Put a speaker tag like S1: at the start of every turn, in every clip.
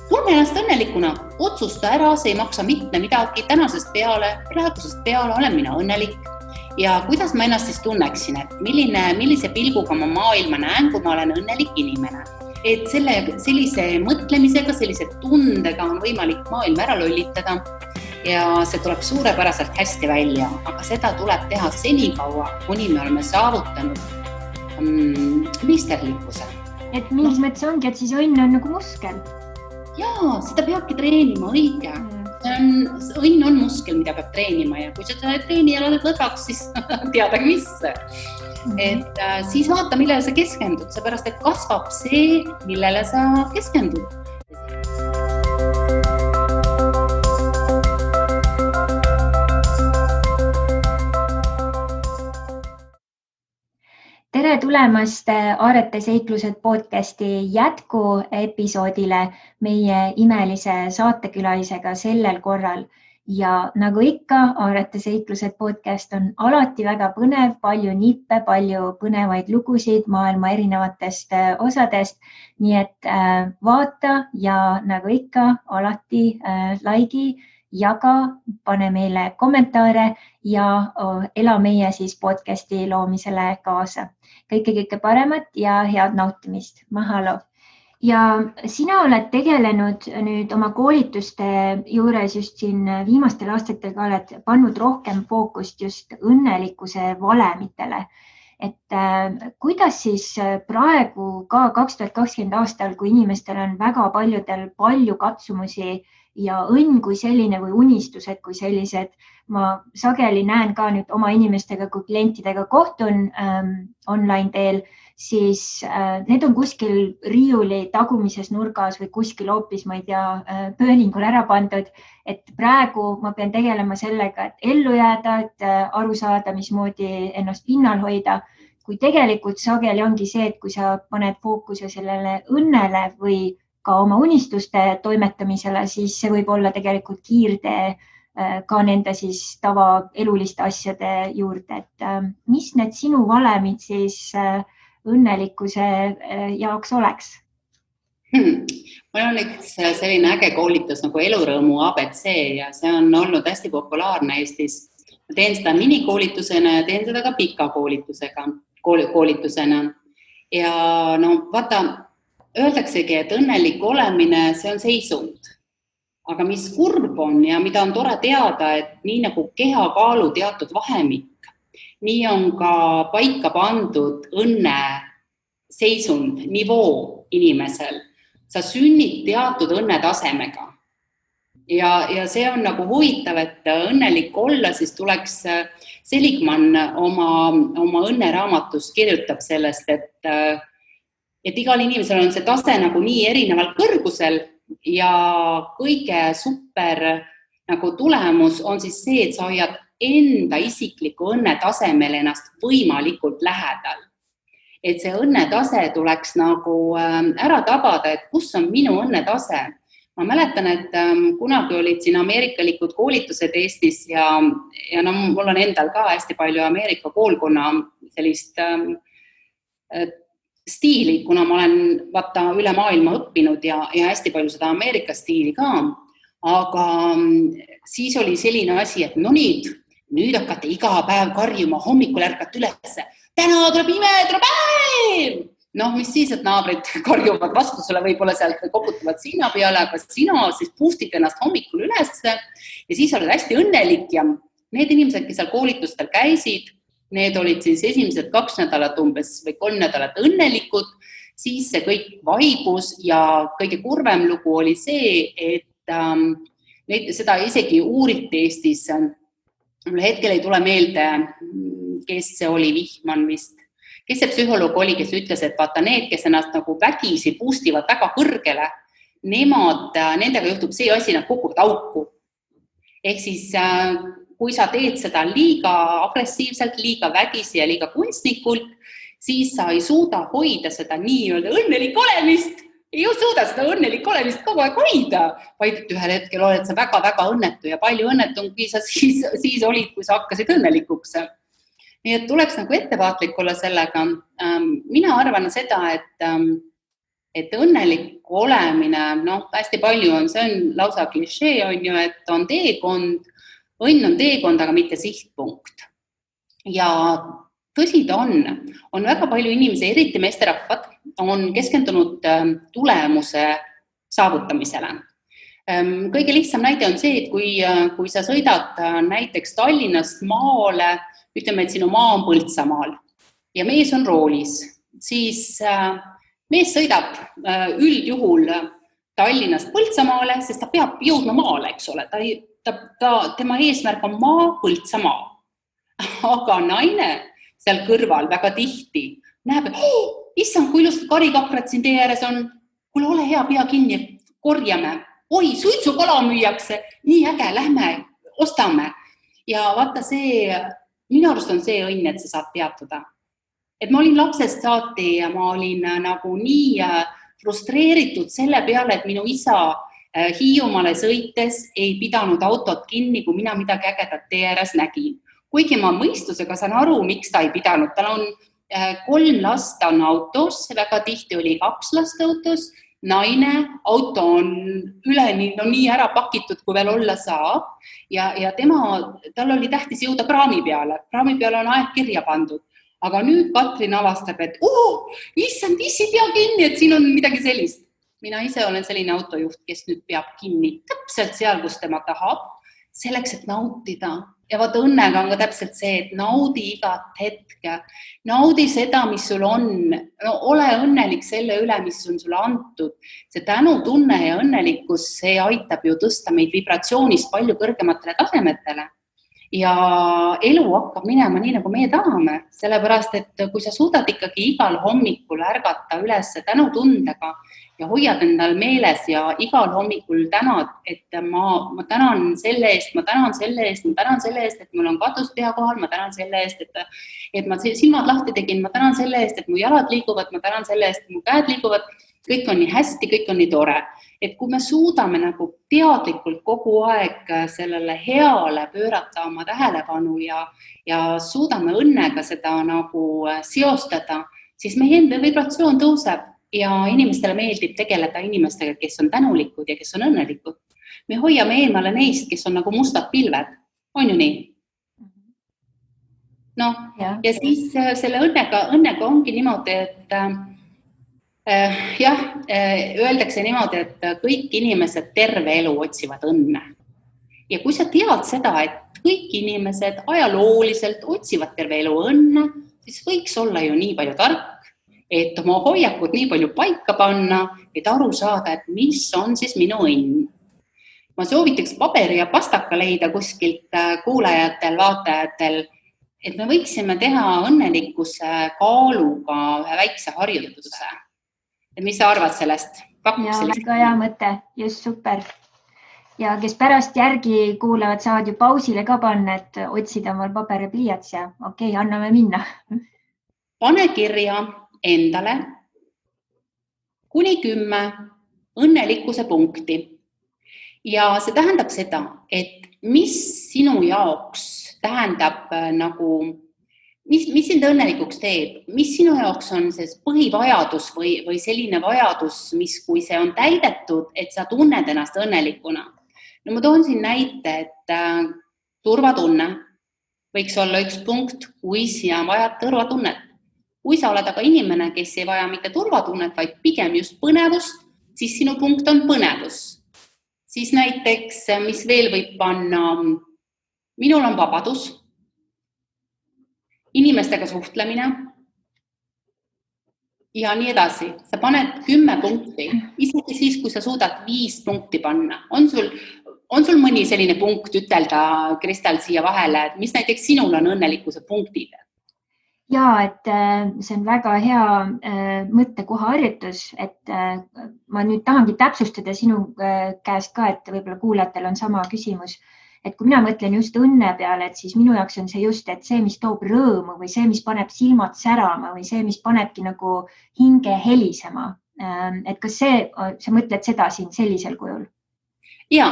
S1: Tunne ennast õnnelikuna, otsusta ära, see ei maksa mitte midagi, tänasest peale, praegusest peale olen mina õnnelik. Ja kuidas ma ennast siis tunneksin, et millise pilguga ma maailma näen, kui ma olen õnnelik inimene. Et sellise mõtlemisega, sellise tundega on võimalik maailm ära lollitada ja see tuleb suurepäraselt hästi välja, aga seda tuleb teha senikaua, kuni me oleme saavutanud meisterlikkuse.
S2: Et mingis mõttes ongi, et siis õnn on nagu muskel.
S1: Jaa, seda peabki treenima, õige. Õnn on muskel, mida peab treenima ja kui seda treeni ära võtaks, siis teadagi mis. Et siis vaata, millele sa keskendud, seepärast, et kasvab see, millele sa keskendud.
S2: Tere tulemast Aarete seiklused podcasti jätku episoodile meie imelise saatekülalisega sellel korral. Ja nagu ikka, Aarete seiklused podcast on alati väga põnev, palju nippe, palju põnevaid lugusid maailma erinevatest osadest. Nii et vaata ja nagu ikka alati laigi, jaga, pane meile kommentaare ja ela meie siis podcasti loomisele kaasa. Kõike paremat ja head nautimist. Mahalo! Ja sina oled tegelenud nüüd oma koolituste juures just siin viimastel aastatel ka oled pannud rohkem fookust just õnnelikkuse valemitele. Et kuidas siis praegu ka 2020 aastal, kui inimestel on väga paljudel palju katsumusi ja õnn kui selline või unistused kui sellised, ma sageli näen ka nüüd oma inimestega, kui klientidega kohtun online teel, siis need on kuskil riiuli tagumises nurgas või kuskil hoopis, ma ei tea, pööningul ära pandud. Et praegu ma pean tegelema sellega, et ellu jääda, et aru saada, mismoodi ennast pinnal hoida. Kui tegelikult sageli ongi see, et kui sa paned fookuse sellele õnnele või ka oma unistuste toimetamisele, siis see võib olla tegelikult kiirtee ka nende siis tavaeluliste asjade juurde. Et mis need sinu valemid siis õnnelikkuse jaoks oleks?
S1: Mul on üks selline äge koolitus nagu elurõõmu ABC ja see on olnud hästi populaarne Eestis. Ma teen seda minikoolitusena ja teen seda ka pika koolitusena. Ja no vaata, öeldaksegi, et õnnelik olemine, see on seisund. Aga mis kurb on ja mida on tore teada, et nii nagu kehakaalu teatud vahemik, nii on ka paika pandud õnne seisund, nivoo inimesel. Sa sünnid teatud õnnetasemega. Ja see on nagu huvitav, et õnnelik olla, siis tuleks Seligman oma õnneraamatus kirjutab sellest, et igal inimesel on see tase nagu nii erineval kõrgusel ja kõige super nagu tulemus on siis see, et sa hoiad enda isikliku õnnetasemel ennast võimalikult lähedal. Et see õnnetase tuleks nagu ära tabada, et kus on minu õnnetase. Ma mäletan, et kunagi olid siin ameerikalikud koolitused Eestis ja no, mul on endal ka hästi palju Ameerika koolkonna sellist stiili, kuna ma olen üle maailma õppinud ja hästi palju seda Ameerika stiili ka, aga siis oli selline asi, et no nüüd hakkate iga päev karjuma, hommikul ärkate üles, täna tuleb imetra päev! No mis siis, et naabrid karjuvad vastu sulle võib-olla sealt või koputavad sina peale, aga sina siis boostid ennast hommikul üles ja siis oled hästi õnnelik ja need inimesed, kes seal koolitustel käisid, need olid siis esimesed 2 nädalat umbes või 3 nädalat õnnelikud, siis see kõik vaibus ja kõige kurvem lugu oli see, et seda isegi uuriti Eestis. Mul hetkel ei tule meelde, kes see oli, Vihman vist. Kes see psühholoog oli, kes ütles, et vaata need, kes ennast nagu vägisi pustivad väga kõrgele, nendega juhtub see asi, nad kukuvad auku. Ehk siis kui sa teed seda liiga agressiivselt, liiga vägisi ja liiga kunstnikult, siis sa ei suuda hoida seda nii-öelda õnnelik olemist. Ei suuda seda õnnelik olemist kogu aeg hoida, vaid et ühel hetkel oled sa väga-väga õnnetu ja palju õnnetum, kui sa siis olid, kui sa hakkasid õnnelikuks. Nii et tuleks nagu ettevaatlik olla sellega. Mina arvan seda, et et õnnelik olemine, hästi palju on, see on lausa klišee, on ju, et on teekond, õnn on teekond, aga mitte sihtpunkt. Ja tõsi ta on väga palju inimesi, eriti meesterahvad, on keskendunud tulemuse saavutamisele. Kõige lihtsam näide on see, et kui sa sõidad näiteks Tallinnast maale, ütleme, et sinu maa on Põltsamaal ja mees on roolis, siis mees sõidab üldjuhul Tallinnast Põltsamaale, sest ta peab jõudma maale, eks ole. Tema eesmärk on maa, Põltsamaa. Aga naine seal kõrval väga tihti näeb, et issand, kui ilusad karikakrad siin tee ääres on, kuule, ole hea, pea kinni, korjame. Oi, suitsukala müüakse, nii äge, lähme, ostame. Ja vaata see, minu arust on see õnn, et sa saad peatuda. Et ma olin lapsest saati ja ma olin nagu nii frustreeritud selle peale, et minu isa Hiiumaale sõites ei pidanud autot kinni, kui mina midagi ägedat tee ääres nägin. Kuigi ma mõistusega saan aru, miks ta ei pidanud. Tal on 3 last on autos, väga tihti oli 2 last autos, naine, auto on üleni nii ära pakitud, kui veel olla saab. Ja tal oli tähtis jõuda praami peale. Praami peale on aeg kirja pandud. Aga nüüd Katrin avastab, et issand, issi pea kinni, et siin on midagi sellist. Mina ise olen selline autojuht, kes nüüd peab kinni täpselt seal, kus tema tahab, selleks, et nautida. Ja vaata, õnnega on ka täpselt see, et naudi igat hetke, naudi seda, mis sul on, ole õnnelik selle üle, mis on sulle antud. See tänutunne ja õnnelikkus, see aitab ju tõsta meid vibratsioonist palju kõrgematele tasemetele. Ja elu hakkab minema nii, nagu meie tahame, sellepärast, et kui sa suudad ikkagi igal hommikul ärgata üles tänutundega ja hoiad endal meeles ja igal hommikul tänad, et ma tänan selle eest, ma tänan selle eest, ma tänan selle eest, et mul on katus pea kohal, ma tänan selle eest, et ma silmad lahti tegin, ma tänan selle eest, et mu jalad liiguvad, ma tänan selle eest, et mu käed liiguvad, kõik on nii hästi, kõik on nii tore. Et kui me suudame nagu teadlikult kogu aeg sellele heale pöörata oma tähelepanu ja suudame õnnega seda nagu seostada, siis meie enda vibratsioon tõuseb ja inimestele meeldib tegeleda inimestega, kes on tänulikud ja kes on õnnelikud. Me hoiame eemale neist, kes on nagu mustad pilved. On ju nii? Ja siis selle õnnega ongi niimoodi, et öeldakse niimoodi, et kõik inimesed terve elu otsivad õnne. Ja kui sa tead seda, et kõik inimesed ajalooliselt otsivad terve elu õnne, siis võiks olla ju nii palju tark, et oma hoiakud nii palju paika panna, et aru saada, et mis on siis minu õnn. Ma soovitaks paberi ja pastaka leida kuskilt kuulajatel, vaatajatel, et me võiksime teha õnnelikkuse kaaluga ühe väikse harjutuse. Et mis sa arvad sellest?
S2: Väga hea mõte, just super. Ja kes pärast järgi kuulavad, saavad ju pausile ka panna, et otsida omal paber ja pliiats ja okei, anname minna.
S1: Pane kirja endale kuni 10 õnnelikkuse punkti. Ja see tähendab seda, et mis sinu jaoks tähendab nagu mis sind õnnelikuks teeb, mis sinu jaoks on see põhivajadus või selline vajadus, mis kui see on täidetud, et sa tunned ennast õnnelikuna. No ma toon siin näite, et turvatunne võiks olla üks punkt, kui sina vajad turvatunnet. Kui sa oled aga inimene, kes ei vaja mitte turvatunnet, vaid pigem just põnevust, siis sinu punkt on põnevus. Siis näiteks, mis veel võib panna, minul on vabadus, inimestega suhtlemine ja nii edasi. Sa paned 10 punkti, isegi siis, kui sa suudad 5 punkti panna. On sul mõni selline punkt ütelda, Kristel, siia vahele, et mis näiteks sinul on õnnelikkuse punktid?
S2: Ja, et see on väga hea mõttekoha harjutus, et ma nüüd tahangi täpsustada sinu käest ka, et võib-olla kuulajatel on sama küsimus. Et kui mina mõtlen just õnne peale, et siis minu jaoks on see just, et see, mis toob rõõmu või see, mis paneb silmad särama või see, mis panebki nagu hinge helisema. Et kas sa mõtled seda siin sellisel kujul?
S1: Ja,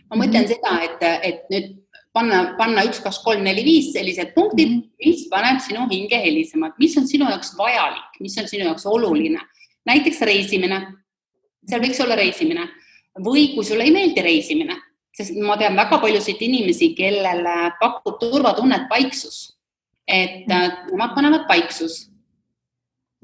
S1: ma mõtlen seda, et nüüd panna 1, 2, 3, 4, 5 sellised punktid, mis paneb sinu hinge helisema. Mis on sinu jaoks vajalik, mis on sinu jaoks oluline, näiteks reisimine, seal võiks olla reisimine või kui sulle ei meeldi reisimine, sest ma tean väga paljusid inimesi, kellele pakub turvatunnet paiksus, et nemad panevad paiksus.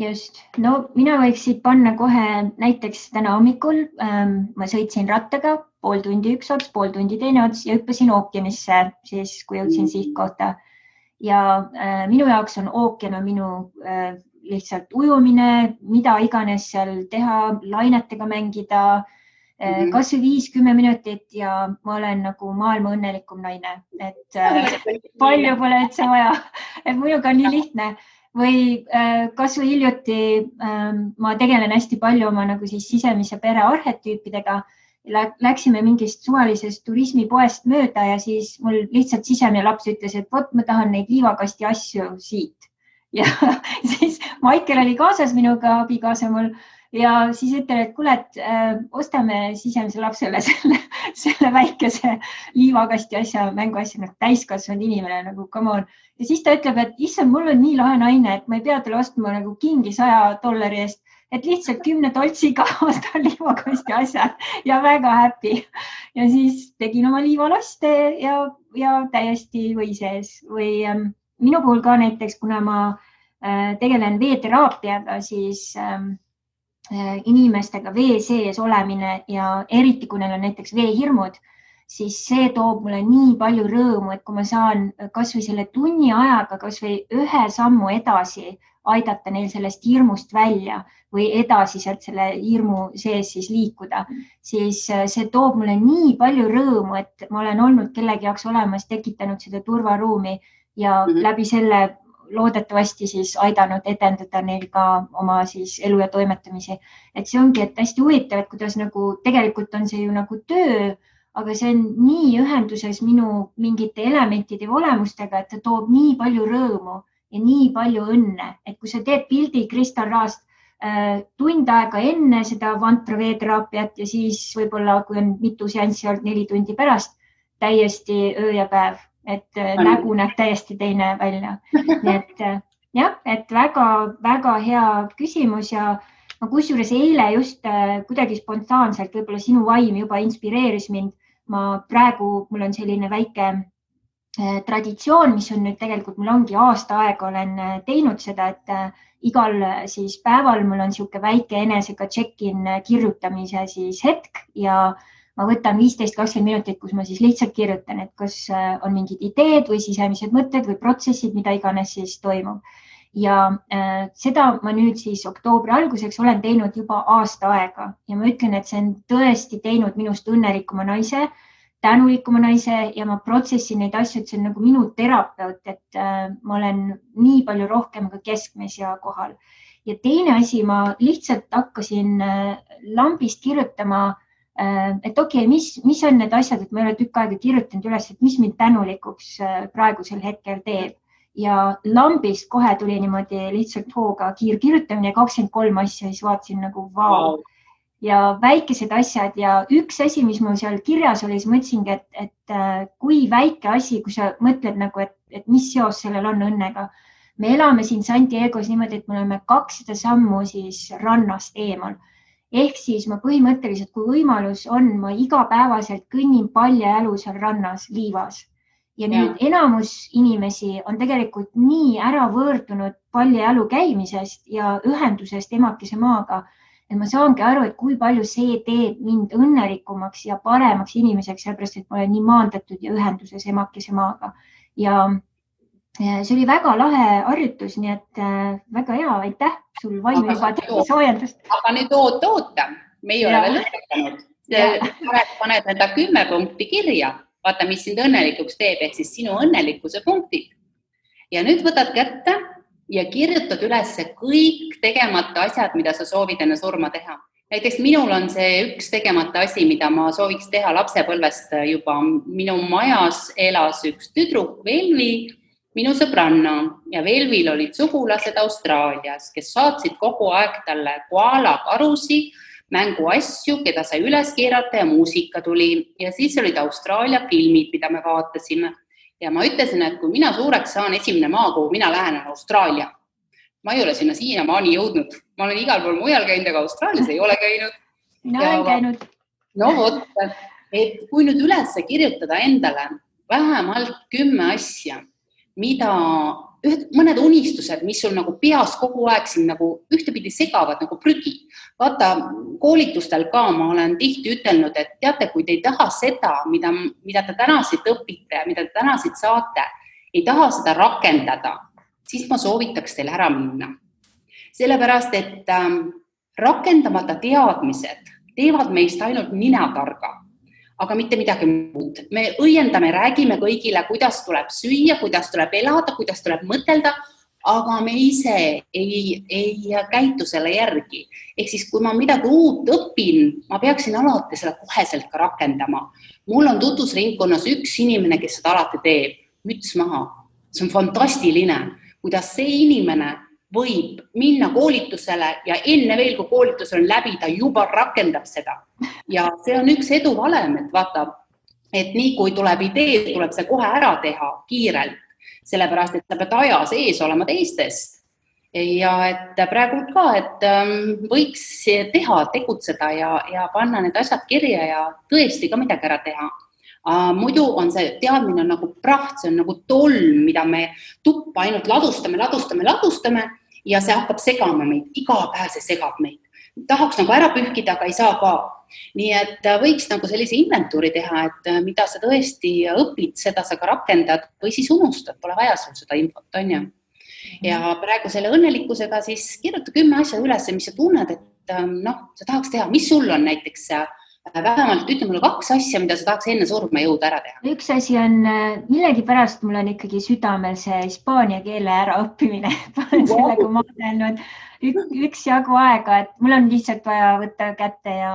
S2: Just, no mina võiks siit panna kohe näiteks täna hommikul, ma sõitsin rattaga pool tundi üks ots, pool tundi teine ots ja hüppasin ookeanisse, siis kui jõudsin sihtkohta. Ja minu jaoks on ookean on minu lihtsalt ujumine, mida iganes seal teha, lainetega mängida, kas või 5-10 minutit ja ma olen nagu maailma õnnelikum naine, et palju pole üldse vaja, et minuga on nii lihtne. Või kas või hiljuti ma tegelen hästi palju oma nagu siis sisemise pere arhetüüpidega. Läksime mingist suvalisest turismipoest mööda ja siis mul lihtsalt sisemine laps ütles, et vot ma tahan neid liivakasti asju siit. Ja siis Maikel oli kaasas minuga, abikaasa mul, ja siis ütlen, et kuule, et ostame sisemise lapsele selle väikese liivakasti asja, mänguasja, nagu täiskasvanud inimene, nagu come on. Ja siis ta ütleb, et issand, mul on nii lahe naine, et ma ei pea talle ostma nagu kingi $100 eest, et lihtsalt 10 toltsiga ostan liivakasti asjad ja väga happy. Ja siis tegin oma liivalaste ja täiesti või sees. Või minu puhul ka näiteks, kuna ma tegelen veeteraapiaga, siis inimestega vee sees olemine ja eriti, kui neil on näiteks veehirmud, siis see toob mulle nii palju rõõmu, et kui ma saan kas või selle tunni ajaga, kas või ühe sammu edasi aidata neil sellest hirmust välja või edasi sealt selle hirmu sees siis liikuda, siis see toob mulle nii palju rõõmu, et ma olen olnud kellegi jaoks olemas, tekitanud seda turvaruumi ja läbi selle loodetavasti siis aidanud edendada neil ka oma siis elu ja toimetamisi. Et see ongi, et hästi huvitav, et kuidas nagu tegelikult on see ju nagu töö, aga see on nii ühenduses minu mingite elementide ja olemustega, et ta toob nii palju rõõmu ja nii palju õnne, et kui sa teed pildi kristalraast tund aega enne seda vantra veeteraapiat ja siis võib-olla, kui on mitu seanssi olnud 4 tundi pärast, täiesti öö ja päev, et nägu näeb täiesti teine välja. Nii et jah, et väga hea küsimus ja ma kusjuures eile just kuidagi spontaanselt, võib-olla sinu vaim juba inspireeris mind. Mul on selline väike traditsioon, mis on nüüd tegelikult, mul ongi aasta aega olen teinud seda, et igal siis päeval mul on sihuke väike enesega check-in kirjutamise siis hetk ja ma võtan 15-20 minutit, kus ma siis lihtsalt kirjutan, et kas on mingid ideed või sisemised mõtted või protsessid, mida iganes siis toimub. Ja seda ma nüüd siis oktoobri alguseks olen teinud juba aasta aega ja ma ütlen, et see on tõesti teinud minust õnnelikuma naise, tänulikuma naise ja ma protsessin neid asju, et see on nagu minu terapeut, et ma olen nii palju rohkem ka keskmes ja kohal. Ja teine asi, ma lihtsalt hakkasin lambist kirjutama, et okei, mis on need asjad, et ma ei ole tükk aega kirjutanud üles, et mis mind tänulikuks praegusel hetkel teeb. Ja lambist kohe tuli niimoodi lihtsalt hooga kiirkirjutamine 23 asja, siis vaatasin nagu vau. Ja väikesed asjad ja üks asi, mis mul seal kirjas oli, siis mõtlesingi, et kui väike asi, kui sa mõtled nagu, et mis seos sellel on õnnega. Me elame siin San Diegos niimoodi, et me oleme 200 sammu siis rannast eemal. Ehk siis ma põhimõtteliselt, kui võimalus on, ma igapäevaselt kõnnin paljajalu seal rannas liivas. Ja nüüd enamus inimesi on tegelikult nii ära võõrdunud paljajalu käimisest ja ühendusest emakese maaga, et ma saangi aru, et kui palju see teeb mind õnnelikumaks ja paremaks inimeseks, sellepärast, et ma olen nii maandatud ja ühenduses emakese maaga. Ja see oli väga lahe harjutus, nii et väga hea, aitäh, sul vaim juba tegi soojendust.
S1: Aga nüüd oota, me ei ole veel lõpetanud. Paned enda 10 punkti kirja. Vaata, mis sind õnnelikuks teeb, ehk siis sinu õnnelikkuse punktid. Ja nüüd võtad kätte ja kirjutad üles kõik tegemata asjad, mida sa soovid enne surma teha. Näiteks minul on see üks tegemata asi, mida ma sooviks teha lapsepõlvest juba. Minu majas elas üks tüdruk, Velvi, minu sõbranna ja Velvil olid sugulased Austraalias, kes saatsid kogu aeg talle koala karusi, mänguasju, keda sai üles keerata ja muusika tuli. Ja siis olid Austraalia filmid, mida me vaatasime. Ja ma ütlesin, et kui mina suureks saan, esimene maa, kuhu mina lähen on Austraalia. ma ei ole sinna siiamaani jõudnud. Ma olen igal pool mujal käinud, aga Austraalias ei ole käinud.
S2: No olen käinud.
S1: No vot, et kui nüüd üles kirjutada endale vähemalt 10 asja, mida mõned unistused, mis sul nagu peas kogu aeg siin nagu ühtepidi segavad nagu prügi. Vaata, koolitustel ka ma olen tihti ütelnud, et teate, kui te ei taha seda, mida te täna siit õpite ja mida te täna siit saate, ei taha seda rakendada, siis ma soovitaks teil ära minna. Sellepärast, et rakendamata teadmised teevad meist ainult ninatarga, aga mitte midagi muud. Me õiendame, räägime kõigile, kuidas tuleb süüa, kuidas tuleb elada, kuidas tuleb mõtelda, aga me ise ei käitu selle järgi. Ehk siis, kui ma midagi uut õpin, ma peaksin alati selle koheselt ka rakendama. Mul on tutvusringkonnas üks inimene, kes seda alati teeb. Müts maha. See on fantastiline, kuidas see inimene võib minna koolitusele ja enne veel, kui koolitus on läbi, ta juba rakendab seda. Ja see on üks edu valem, et vaata, et nii kui tuleb idee, tuleb see kohe ära teha kiirelt, sellepärast, et sa pead ajas ees olema teistest. Ja et praegu ka, et võiks teha, tegutseda ja panna need asjad kirja ja tõesti ka midagi ära teha. Muidu on see teadmine nagu praht, see on nagu tolm, mida me tuppa ainult ladustame ja see hakkab segama meid, iga päev see segab meid. Tahaks nagu ära pühkida, aga ei saa ka. Nii et võiks nagu sellise inventuuri teha, et mida sa tõesti õpid, seda sa ka rakendad või siis unustad, pole vaja sul seda infot, on ju. Ja praegu selle õnnelikkusega siis kirjuta 10 asja üles, mis sa tunned, et sa tahaks teha. Mis sul on näiteks vähemalt, ütle mulle 2 asja, mida sa tahaks enne surma jõuda ära teha?
S2: Üks asi on, millegipärast mul on ikkagi südamel see hispaania keele äraõppimine. Olen sellega mõelnud üks jagu aega, et mul on lihtsalt vaja võtta kätte ja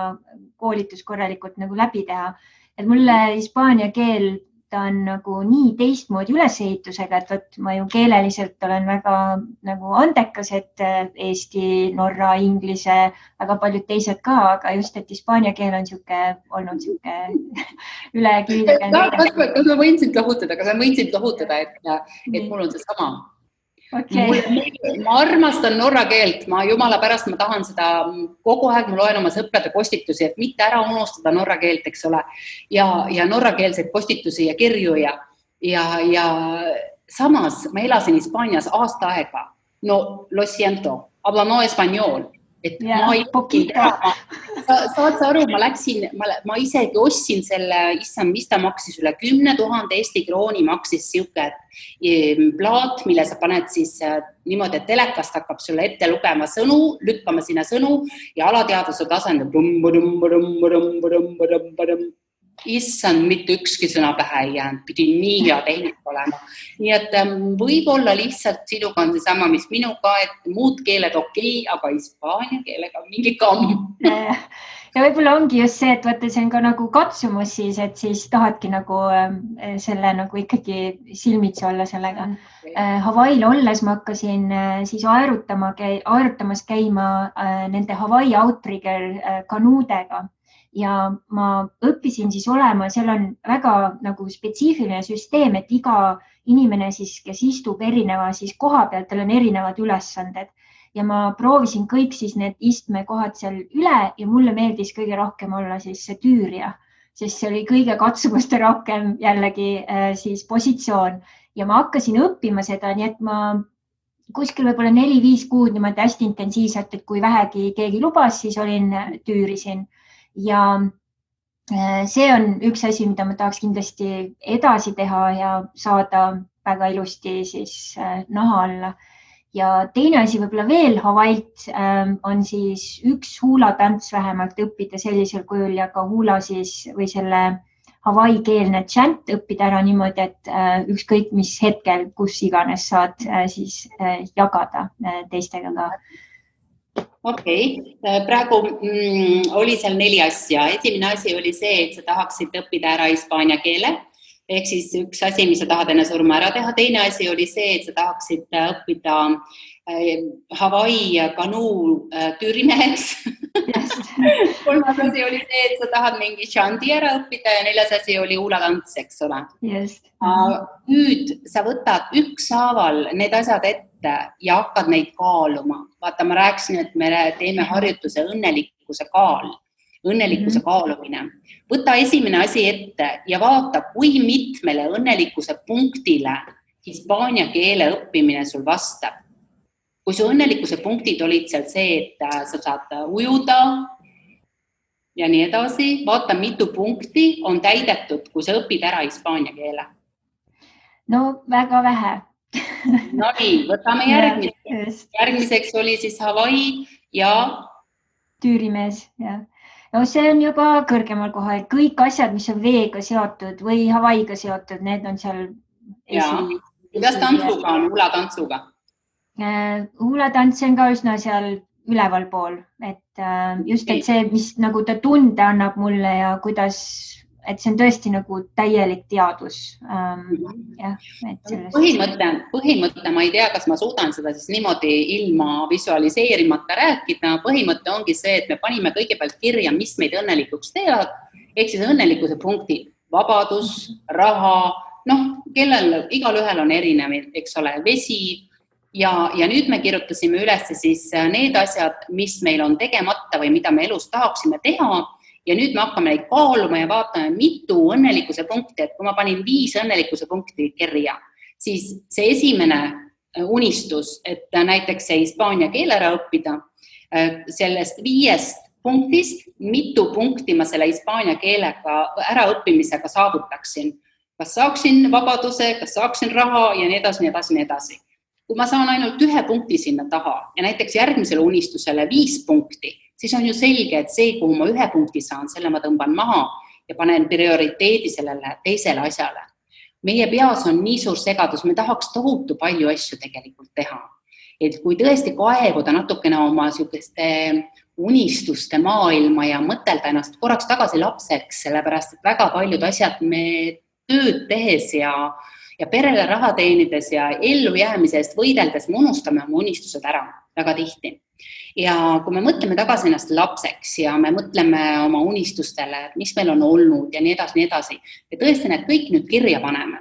S2: koolitus korralikult nagu läbi teha. Et mulle hispaania keel, ta on nagu nii teistmoodi ülesehitusega, et võt, ma ju keeleliselt olen väga nagu andekas, et Eesti, Norra, Inglise, väga paljud teised ka, aga just, et hispaania keel on olnud üle kivide.
S1: Kas ma võin sind lohutada, et mul on see sama.
S2: Okay.
S1: Ma armastan norra keelt, ma jumala pärast ma tahan seda kogu aeg, ma loen oma sõprade postitusi, et mitte ära unustada norra keelt, eks ole, ja norrakeelseid postitusi ja kirju ja samas ma elasin Hispaanias aasta aega, no lo siento, habla no español, et ma ei saad sa aru, ma isegi ostsin selle, mis ta maksis üle 10 000 Eesti krooni maksis siuke plaat, mille sa paned siis niimoodi, et telekast hakkab sulle ette lugema sõnu, lükkama sinna sõnu ja alateadvuse tasandil issand, mitte ükski sõna pähe ei jäänud, pidi nii hea tehnika olema. Nii et võib-olla lihtsalt sinuga on see sama, mis minuga, et muud keeled okei, aga hispaania keelega mingi kamm.
S2: Ja võib-olla ongi just see, et võtta, see on ka nagu katsumus siis, et siis tahadki nagu selle nagu ikkagi silmitsi olla sellega. Hawaii'l olles ma hakkasin siis aerutamas käima nende Hawaii Outrigger kanuudega. Ja ma õppisin siis olema, seal on väga nagu spetsiifiline süsteem, et iga inimene siis, kes istub erineva siis koha pealt, tal on erinevad ülesanded. Ja ma proovisin kõik siis need istmekohad seal üle ja mulle meeldis kõige rohkem olla siis see tüürja, sest see oli kõige katsumuste rohkem jällegi siis positsioon. Ja ma hakkasin õppima seda, nii et ma kuskil võib-olla 4-5 kuud niimoodi hästi intensiivselt, et kui vähegi keegi lubas, siis tüürisin. Ja see on üks asi, mida ma tahaks kindlasti edasi teha ja saada väga ilusti siis naha alla. Ja teine asi võib-olla veel Hawaii'lt on siis üks huulatants vähemalt õppida sellisel kujul ja ka huula siis või selle Hawaii keelne chant õppida ära niimoodi, et ükskõik mis hetkel, kus iganes saad siis jagada teistega ka.
S1: Okei. Praegu oli seal 4 asja. Esimene asi oli see, et sa tahaksid õppida ära hispaania keele. Ehk siis üks asi, mis sa tahad enne surma ära teha. Teine asi oli see, et sa tahaksid õppida Hawaii kanuu tüürimeheks. Kolmas asi oli see, et sa tahad mingi šandi ära õppida ja 4. asi oli huulatants, eks ole. Nüüd sa võtad ükshaaval need asjad ette ja hakkad neid kaaluma. Vaata, ma rääkisin, et me teeme harjutuse õnnelikkuse kaal, õnnelikkuse kaalumine. Võta esimene asi ette ja vaata, kui mitmele õnnelikkuse punktile hispaania keele õppimine sul vastab. Kui su õnnelikkuse punktid olid seal see, et sa saad ujuda ja nii edasi, vaata, mitu punkti on täidetud, kui sa õpid ära hispaania keele.
S2: No väga vähe.
S1: No nii, võtame järgmiseks. Järgmiseks oli siis Hawaii ja
S2: tüürimees, jah. No see on juba kõrgemal kohal. Kõik asjad, mis on veega seotud või Hawaiiga seotud, need on seal
S1: Kuidas tantsuga on, huulatantsuga?
S2: Huulatants on ka üsna seal üleval pool, et just et see, mis nagu ta tunde annab mulle ja kuidas, et see on tõesti nagu täielik teadus.
S1: Põhimõte, ma ei tea, kas ma suudan seda siis niimoodi ilma visualiseerimata rääkida. Põhimõte ongi see, et me panime kõigepealt kirja, mis meid õnnelikuks teevad, ehk siis õnnelikkuse punktid, vabadus, raha, igal ühel on erinev, eks ole, vesi ja nüüd me kirjutasime üles siis need asjad, mis meil on tegemata või mida me elus tahaksime teha ja nüüd me hakkame neid kaaluma ja vaatame, mitu õnnelikkuse punkti, et kui ma panin 5 õnnelikkuse punkti kirja, siis see esimene unistus, et näiteks see hispaania keele ära õppida, sellest 5 punktist, mitu punkti ma selle hispaania keelega äraõppimisega saavutaksin. Kas saaksin vabaduse, kas saaksin raha ja nii edasi, nii edasi, nii edasi. Kui ma saan ainult 1 punkti sinna taha ja näiteks järgmisele unistusele 5 punkti, siis on ju selge, et see, kuhu ma 1 punkti saan, selle ma tõmban maha ja panen prioriteedi sellele teisele asjale. Meie peas on nii suur segadus, me tahaks tohutu palju asju tegelikult teha. Et kui tõesti kaevuda natukene oma sihukeste unistuste maailma ja mõtelda ennast korraks tagasi lapseks, sellepärast et väga paljud asjad me tööd tehes ja perele raha teenides ja ellujäämise eest võideldes me unustame oma unistused ära väga tihti. Ja kui me mõtleme tagasi ennast lapseks ja me mõtleme oma unistustele, mis meil on olnud ja nii edasi, ja tõesti need kõik nüüd kirja paneme,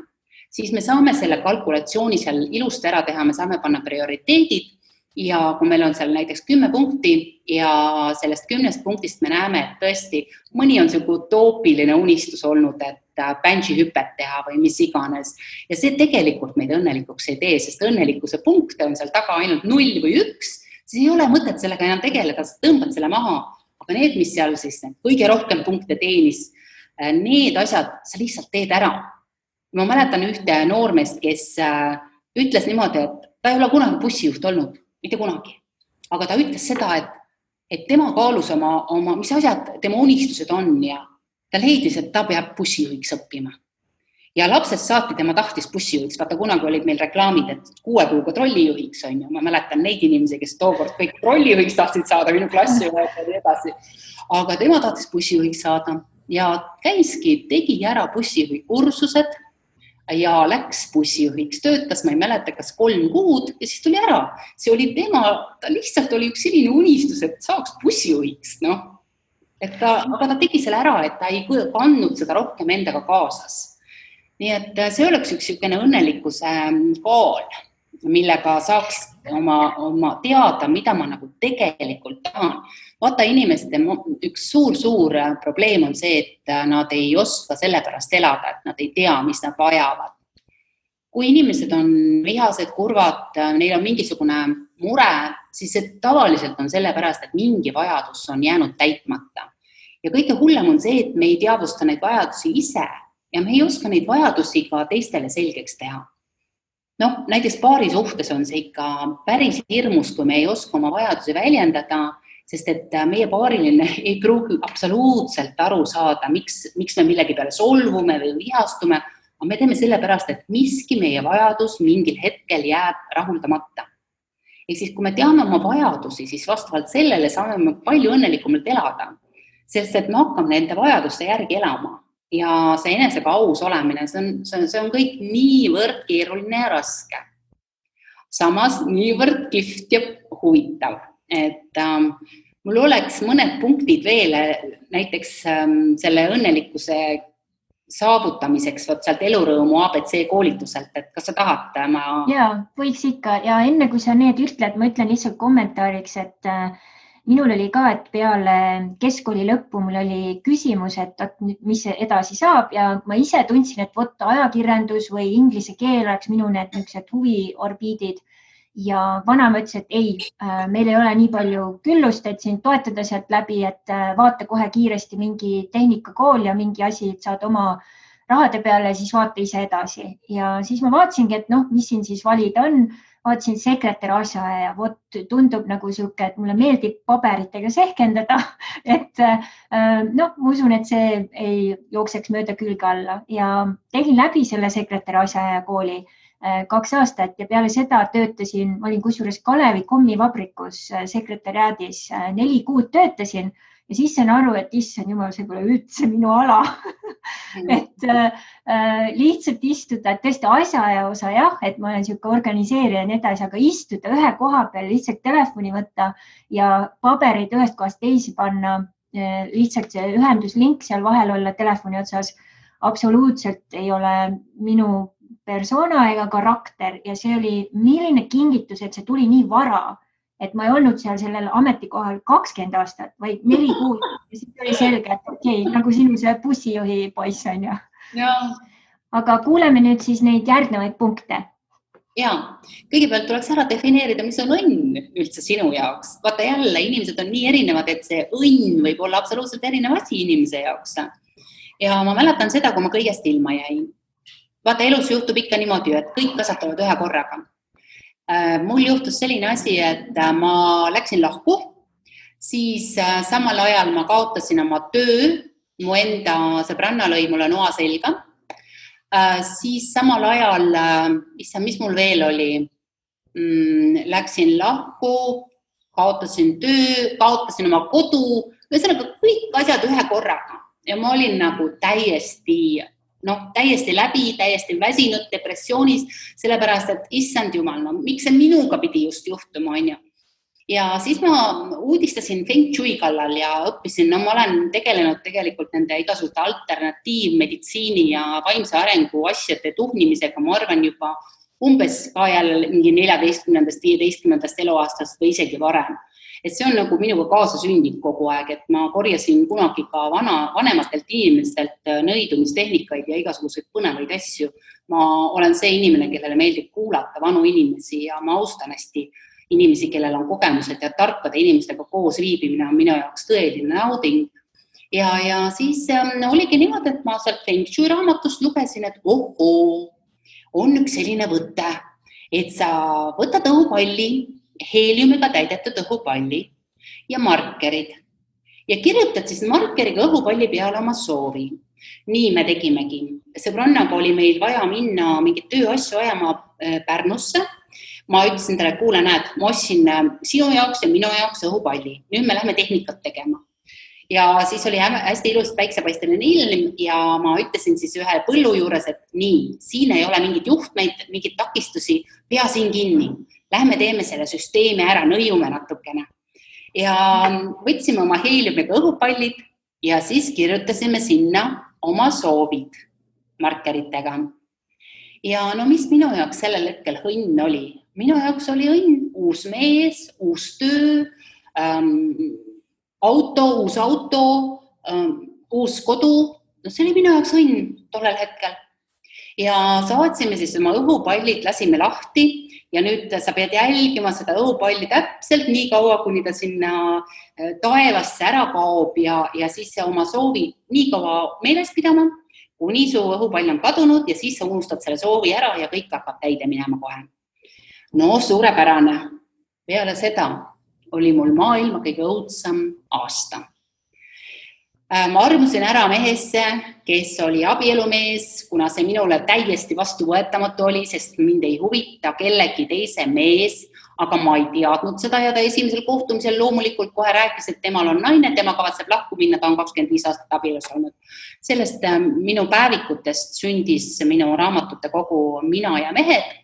S1: siis me saame selle kalkulatsiooni seal ilusti ära teha, me saame panna prioriteedid ja kui meil on seal näiteks 10 punkti ja sellest 10 punktist me näeme, et tõesti mõni on selline utoopiline unistus olnud, et bändžihüpet teha või mis iganes. Ja see tegelikult meid õnnelikuks ei tee, sest õnnelikkuse punkte on seal taga ainult 0 või 1, siis ei ole mõtet sellega enam tegeleda, sa tõmbad selle maha. Aga need, mis seal siis kõige rohkem punkte teenis, need asjad sa lihtsalt teed ära. Ma mäletan ühte noormeest, kes ütles niimoodi, et ta ei ole kunagi bussijuht olnud, mitte kunagi. Aga ta ütles seda, et tema kaalus oma, mis asjad tema unistused on ja ta leidis, et ta peab bussijuhiks õppima. Ja lapsest saati tema tahtis bussijuhiks. Vaata, kunagi olid meil reklaamid, et 6 kuuga trollijuhiks on ju. Ma mäletan neid inimesi, kes tookord kõik trollijuhiks tahtsid saada, minu klassi ja nii edasi. Aga tema tahtis bussijuhiks saada ja käiski, tegi ära bussijuhi kursused ja läks bussijuhiks. Töötas, ma ei mäleta, kas 3 kuud ja siis tuli ära. See oli tema, ta lihtsalt oli üks selline unistus, et saaks bussijuhiks, aga ta tegi selle ära, et ta ei kandnud seda rohkem endaga kaasas. Nii et see oleks üks õnnelikkuse kaal, millega saaks oma teada, mida ma nagu tegelikult tahan. Vaata, inimeste üks suur probleem on see, et nad ei oska selle pärast elada, et nad ei tea, mis nad vajavad. Kui inimesed on vihased, kurvad, neil on mingisugune mure, siis see tavaliselt on selle pärast, et mingi vajadus on jäänud täitmata. Ja kõige hullem on see, et me ei teadvusta neid vajadusi ise ja me ei oska neid vajadusi ka teistele selgeks teha. Näiteks paari suhtes on see ikka päris hirmus, kui me ei oska oma vajadusi väljendada, sest et meie paariline ei pruugi absoluutselt aru saada, miks me millegi peale solvume või vihastume, aga me teeme selle pärast, et miski meie vajadus mingil hetkel jääb rahuldamata. Ja siis, kui me teame oma vajadusi, siis vastavalt sellele saame palju õnnelikumalt elada, sest et me hakkame nende vajaduste järgi elama. Ja see enesega aus olemine, see on kõik niivõrd keeruline ja raske. samas niivõrd kihvt ja huvitav, et mul oleks mõned punktid veel näiteks selle õnnelikkuse saavutamiseks sealt elurõõmu ABC koolituselt, et kas sa tahad?
S2: Jaa, võiks ikka ja enne kui sa need ütled, ma ütlen lihtsalt kommentaariks, et minul oli ka, et peale keskkooli lõppu mul oli küsimus, et mis edasi saab ja ma ise tundsin, et ajakirjandus või inglise keel oleks minu need huviorbiidid ja vanaema ütles, et ei, meil ei ole nii palju küllust, et sind toetada sealt läbi, et vaata kohe kiiresti mingi tehnikakool ja mingi asi, et saad oma rahade peale, siis vaata ise edasi. Ja siis ma vaatasingi, et mis siin siis valida on. Vaatasin sekretär asjaaja ja tundub nagu siuke, et mulle meeldib paberitega sehkendada, et ma usun, et see ei jookseks mööda külge alla ja tegin läbi selle sekretär asjaaja kooli 2 aastat ja peale seda töötasin, ma olin kusjuures Kalevi kommivabrikus sekretäriaadis 4 kuud töötasin ja siis sain aru, et issand jumal, see pole üldse minu ala. Et lihtsalt istuda, et tõesti asjaaja osa jah, et ma olen siuke organiseerija ja nii edasi, aga istuda ühe koha peal, lihtsalt telefoni võtta ja paberid ühest kohast teisi panna, lihtsalt see ühenduslink seal vahel olla telefoni otsas, absoluutselt ei ole minu persona ega karakter ja see oli milline kingitus, et see tuli nii vara, et ma ei olnud seal sellel ametikohal 20 aastat, vaid 4 kuud ja siis oli selge, et okei, nagu sinu see bussijuhi poiss on ju. Aga kuuleme nüüd siis neid järgnevaid punkte.
S1: Jaa, kõigepealt tuleks ära defineerida, mis on õnn üldse sinu jaoks. Vaata jälle, inimesed on nii erinevad, et see õnn võib olla absoluutselt erinev asi inimese jaoks. Ja ma mäletan seda, kui ma kõigest ilma jäin. Vaata, elus juhtub ikka niimoodi, et kõik kasvatavad ühe korraga. Mul juhtus selline asi, et ma läksin lahku, siis samal ajal ma kaotasin oma töö, mu enda sõbranna lõi mulle noa selga, siis samal ajal, mis mul veel oli, läksin lahku, kaotasin töö, kaotasin oma kodu, ühesõnaga kõik asjad ühe korraga ja ma olin nagu täiesti läbi, täiesti väsinud depressioonis, sellepärast, et issand jumal, miks see minuga pidi just juhtuma, on ju. Ja siis ma uudistasin Feng Shui kallal ja õppisin, ma olen tegelenud tegelikult nende igasugute alternatiivmeditsiini ja vaimse arengu asjade tuhnimisega, ma arvan juba umbes ka jälle mingi 14-15 eluaastast või isegi varem. Et see on nagu minuga kaasa sündinud kogu aeg, et ma korjasin kunagi ka vanematelt inimestelt nõidumistehnikaid ja igasuguseid põnevaid asju. Ma olen see inimene, kellele meeldib kuulata vanu inimesi ja ma austan hästi inimesi, kellel on kogemused ja tarkade inimestega koos viibimine on minu jaoks tõeline nauding. Ja siis oligi niimoodi, et ma sealt Feng Shui raamatust lugesin, et on üks selline võte, et sa võtad õhupalli, heeliumiga täidetud õhupalli ja markerid ja kirjutad siis markeriga õhupalli peale oma soovi. Nii me tegimegi. Sõbrannaga oli meil vaja minna mingit tööasju ajama Pärnusse. Ma ütlesin talle, kuule, näed, ma ostsin sinu jaoks ja minu jaoks õhupalli. Nüüd me lähme tehnikat tegema. Ja siis oli hästi ilus päiksepaisteline ilm ja ma ütlesin siis ühe põllu juures, et nii, siin ei ole mingid juhtmeid, mingid takistusi, pea siin kinni. Lähme teeme selle süsteemi ära, nõiume natukene. Ja võtsime oma heeliumiga õhupallid ja siis kirjutasime sinna oma soovid markeritega. Ja mis minu jaoks sellel hetkel õnn oli? Minu jaoks oli õnn uus mees, uus töö, uus auto, uus kodu. See oli minu jaoks õnn tollel hetkel. Ja saatsime siis oma õhupallid, lasime lahti ja nüüd sa pead jälgima seda õhupalli täpselt nii kaua, kuni ta sinna taevasse ära kaob ja siis oma soovi nii kaua meeles pidama, kuni su õhupall on kadunud ja siis sa unustad selle soovi ära ja kõik hakkab täide minema kohe. Suurepärane. Peale seda oli mul maailma kõige õudsam aasta. Ma armusin ära mehesse, kes oli abielumees, kuna see minule täiesti vastuvõetamatu oli, sest mind ei huvita kellegi teise mees, aga ma ei teadnud seda ja ta esimesel kohtumisel loomulikult kohe rääkis, et temal on naine, tema kavatseb lahku minna, ta on 25 aastat abielus olnud. Sellest minu päevikutest sündis minu raamatute kogu Mina ja mehed.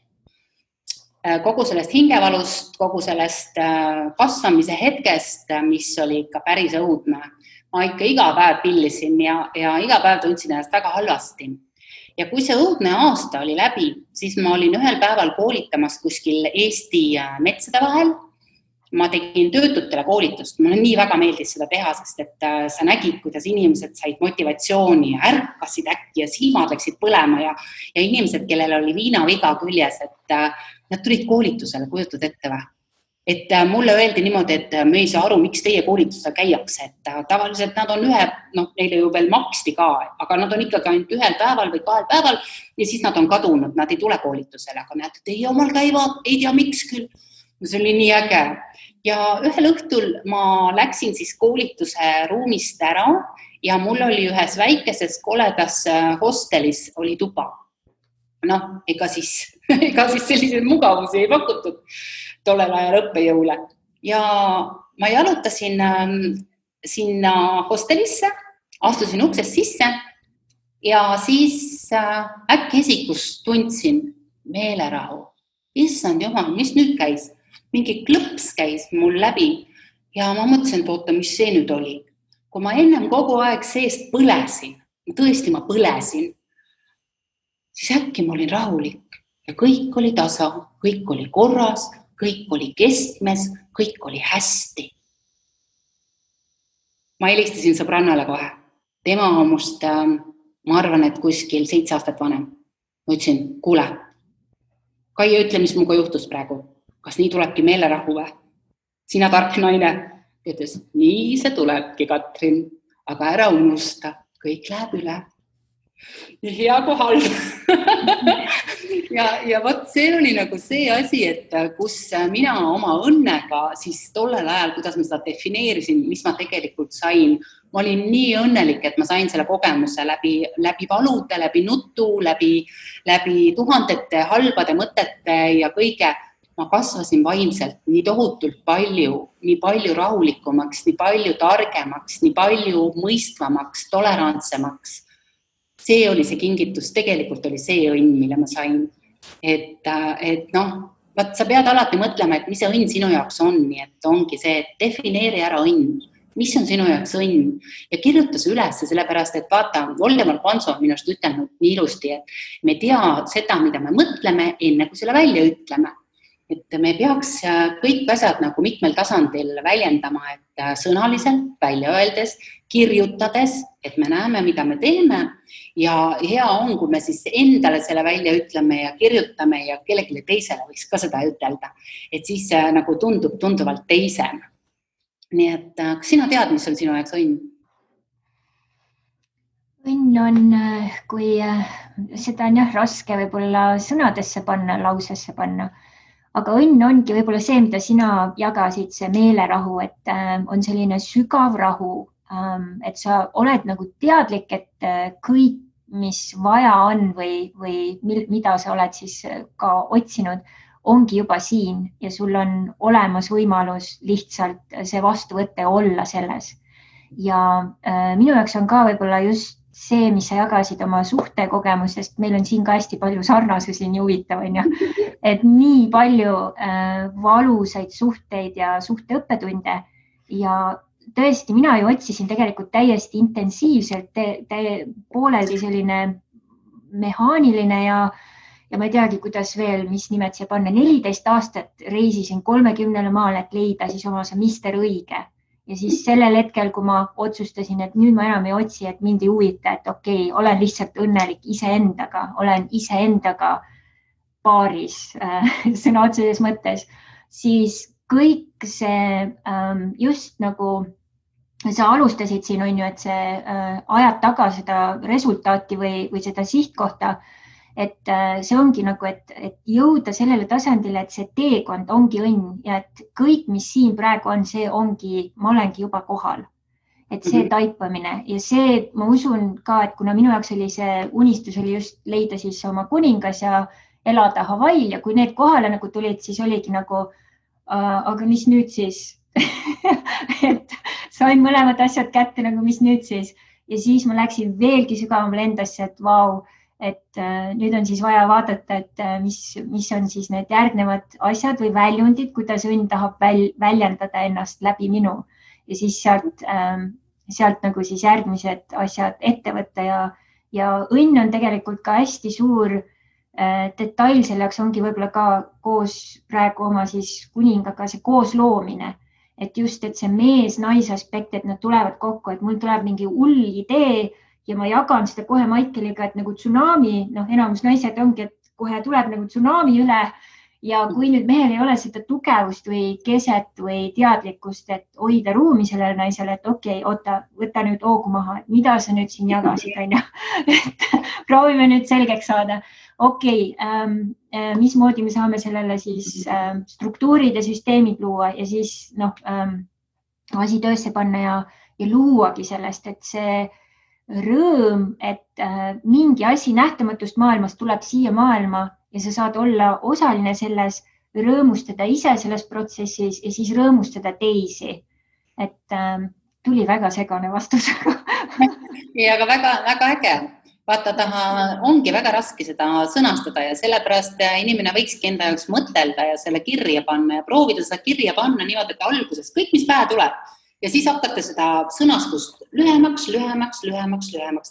S1: kogu sellest hingevalust, kogu sellest kasvamise hetkest, mis oli ikka päris õudne. Ma ikka iga päev pillisin ja iga päev tundsin ennast väga halvasti. Ja kui see õudne aasta oli läbi, siis ma olin ühel päeval koolitamas kuskil Eesti metsade vahel. Ma tegin töötutele koolitust. Mulle nii väga meeldis seda teha, sest et sa nägid, kuidas inimesed said motivatsiooni ja ärkasid äkki ja silmad läksid põlema ja inimesed, kellel oli viinaviga küljes, et nad tulid koolitusele, kujutad ette või? Et mulle öeldi niimoodi, et me ei saa aru, miks teie koolitusel käiakse, et tavaliselt nad on neile ju veel maksti ka, aga nad on ikkagi ainult ühel päeval või 2 päeval ja siis nad on kadunud, nad ei tule koolitusele, aga näed, et ei omal käivad, ei tea miks küll. See oli nii äge. Ja ühel õhtul ma läksin siis koolituse ruumist ära ja mul oli ühes väikeses koledas hostelis oli tuba. Ega siis selliseid mugavusi ei pakutud tollel ajal õppejõule. Ja ma jalutasin sinna hostelisse, astusin uksest sisse ja siis äkki esikus tundsin meelerahu. Issand jumal, mis nüüd käis? Mingi klõps käis mul läbi ja ma mõtlesin, et oota, mis see nüüd oli. Kui ma ennem kogu aeg seest põlesin, tõesti ma põlesin, siis äkki ma olin rahulik ja kõik oli tasa, kõik oli korras, kõik oli kestmes, kõik oli hästi. Ma helistasin sõbrannale kohe. Tema on must, ma arvan, et kuskil 7 aastat vanem. Ma ütlesin, kuule, Kaie, ütle, mis muga juhtus praegu. Kas nii tulebki meelerahu või? Sina tark naine. Ütles, nii see tulebki, Katrin, aga ära unusta, kõik läheb üle. Nii hea kui halb. ja võt, see oli nagu see asi, et kus mina oma õnnega siis tollel ajal, kuidas ma seda defineerisin, mis ma tegelikult sain, ma olin nii õnnelik, et ma sain selle kogemuse läbi valude, läbi nutu, läbi tuhandete halbade mõtete ja kõige. Ma kasvasin vaimselt nii tohutult palju, nii palju rahulikumaks, nii palju targemaks, nii palju mõistvamaks, tolerantsemaks. See oli see kingitus, tegelikult oli see õnn, mille ma sain. Et sa pead alati mõtlema, et mis see õnn sinu jaoks on, nii et ongi see, et defineeri ära õnn, mis on sinu jaoks õnn ja kirjuta see üles, sellepärast, et vaata, Voldemar Panso on minust ütelnud nii ilusti, et me tea seda, mida me mõtleme, enne kui selle välja ütleme. Et me peaks kõik asjad nagu mitmel tasandil väljendama, et sõnaliselt, välja öeldes, kirjutades, et me näeme, mida me teeme ja hea on, kui me siis endale selle välja ütleme ja kirjutame ja kellelegi teisele võiks ka seda ütelda, et siis nagu tundub tunduvalt teisem. Nii et kas sina tead, mis on sinu jaoks õnn?
S2: Õnn on, kui seda on raske võib-olla sõnadesse panna, lausesse panna. Aga õnn ongi võib-olla see, mida sina jagasid, see meelerahu, et on selline sügav rahu, et sa oled nagu teadlik, et kõik, mis vaja on või mida sa oled siis ka otsinud, ongi juba siin ja sul on olemas võimalus lihtsalt see vastu võtta ja olla selles. Ja minu jaoks on ka võib-olla just see, mis sa jagasid oma suhtekogemusest, meil on siin ka hästi palju sarnasusi, nii huvitav, et nii palju valusaid suhteid ja suhteõppetunde ja tõesti, mina ju otsisin tegelikult täiesti intensiivselt, pooleldi selline mehaaniline ja ma ei teagi, kuidas veel, mis nimed siia panna. 14 aastat reisisin 30 maal, et leida siis oma see mister õige. Ja siis sellel hetkel, kui ma otsustasin, et nüüd ma enam ei otsi, et mind ei huvita, et okei, olen lihtsalt õnnelik iseendaga, olen iseendaga paaris sõna otseses mõttes, siis kõik see just nagu sa alustasid siin, on ju, et see ajad taga seda resultaati või seda sihtkohta, et see ongi nagu, et jõuda sellele tasandile, et see teekond ongi õnn ja et kõik, mis siin praegu on, see ongi, ma olengi juba kohal. Et see taipamine ja see, ma usun ka, et kuna minu jaoks oli see unistus oli just leida siis oma kuningas ja elada Hawaii'l ja kui need kohale nagu tulid, siis oligi nagu, aga mis nüüd siis? Et sain mõlemad asjad kätte nagu mis nüüd siis ja siis ma läksin veelgi sügavamale endasse, et vau, et nüüd on siis vaja vaadata, et mis on siis need järgnevad asjad või väljundid, kuidas õnn tahab väljendada ennast läbi minu ja siis sealt nagu siis järgmised asjad ette võtta ja õnn on tegelikult ka hästi suur detail, selleks ongi võib-olla ka koos praegu oma siis kuningaga see koosloomine, et just, et see mees-naise aspekt, et nad tulevad kokku, et mul tuleb mingi hull idee ja ma jagan seda kohe Maikeliga, et nagu tsunami, enamus naised ongi, et kohe tuleb nagu tsunami üle ja kui nüüd mehel ei ole seda tugevust või keset või teadlikkust, et hoida ruumi sellele naisele, et okei, oota, võta nüüd hoogu maha, et mida sa nüüd siin jagasid, on ju. Et proovime nüüd selgeks saada. Okei, mismoodi me saame sellele siis struktuurid ja süsteemid luua ja siis asi töösse panna ja luuagi sellest, et see rõõm, et mingi asi nähtamatust maailmast tuleb siia maailma ja sa saad olla osaline selles, rõõmustada ise selles protsessis ja siis rõõmustada teisi. Et tuli väga segane vastus.
S1: Ja, aga väga äge. Vaata, ongi väga raske seda sõnastada ja sellepärast inimene võikski enda jaoks mõtelda ja selle kirja panna ja proovida seda kirja panna niimoodi, et alguses kõik, mis pähe tuleb ja siis hakata seda sõnastust lühemaks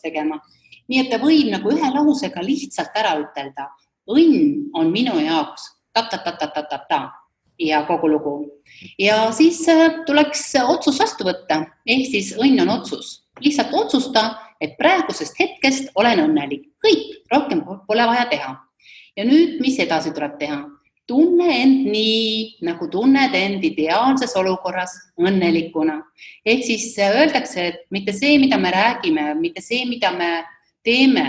S1: tegema. Nii et ta võib nagu ühe lausega lihtsalt ära ütelda. Õnn on minu jaoks ta ja kogu lugu. Ja siis tuleks otsus vastu võtta, ehk siis õnn on otsus. Lihtsalt otsusta, et praegusest hetkest olen õnnelik. Kõik, rohkem pole vaja teha. Ja nüüd, mis edasi tuleb teha? Tunne end nii, nagu tunned end ideaalses olukorras õnnelikuna. Ehk siis öeldakse, et mitte see, mida me räägime, mitte see, mida me teeme,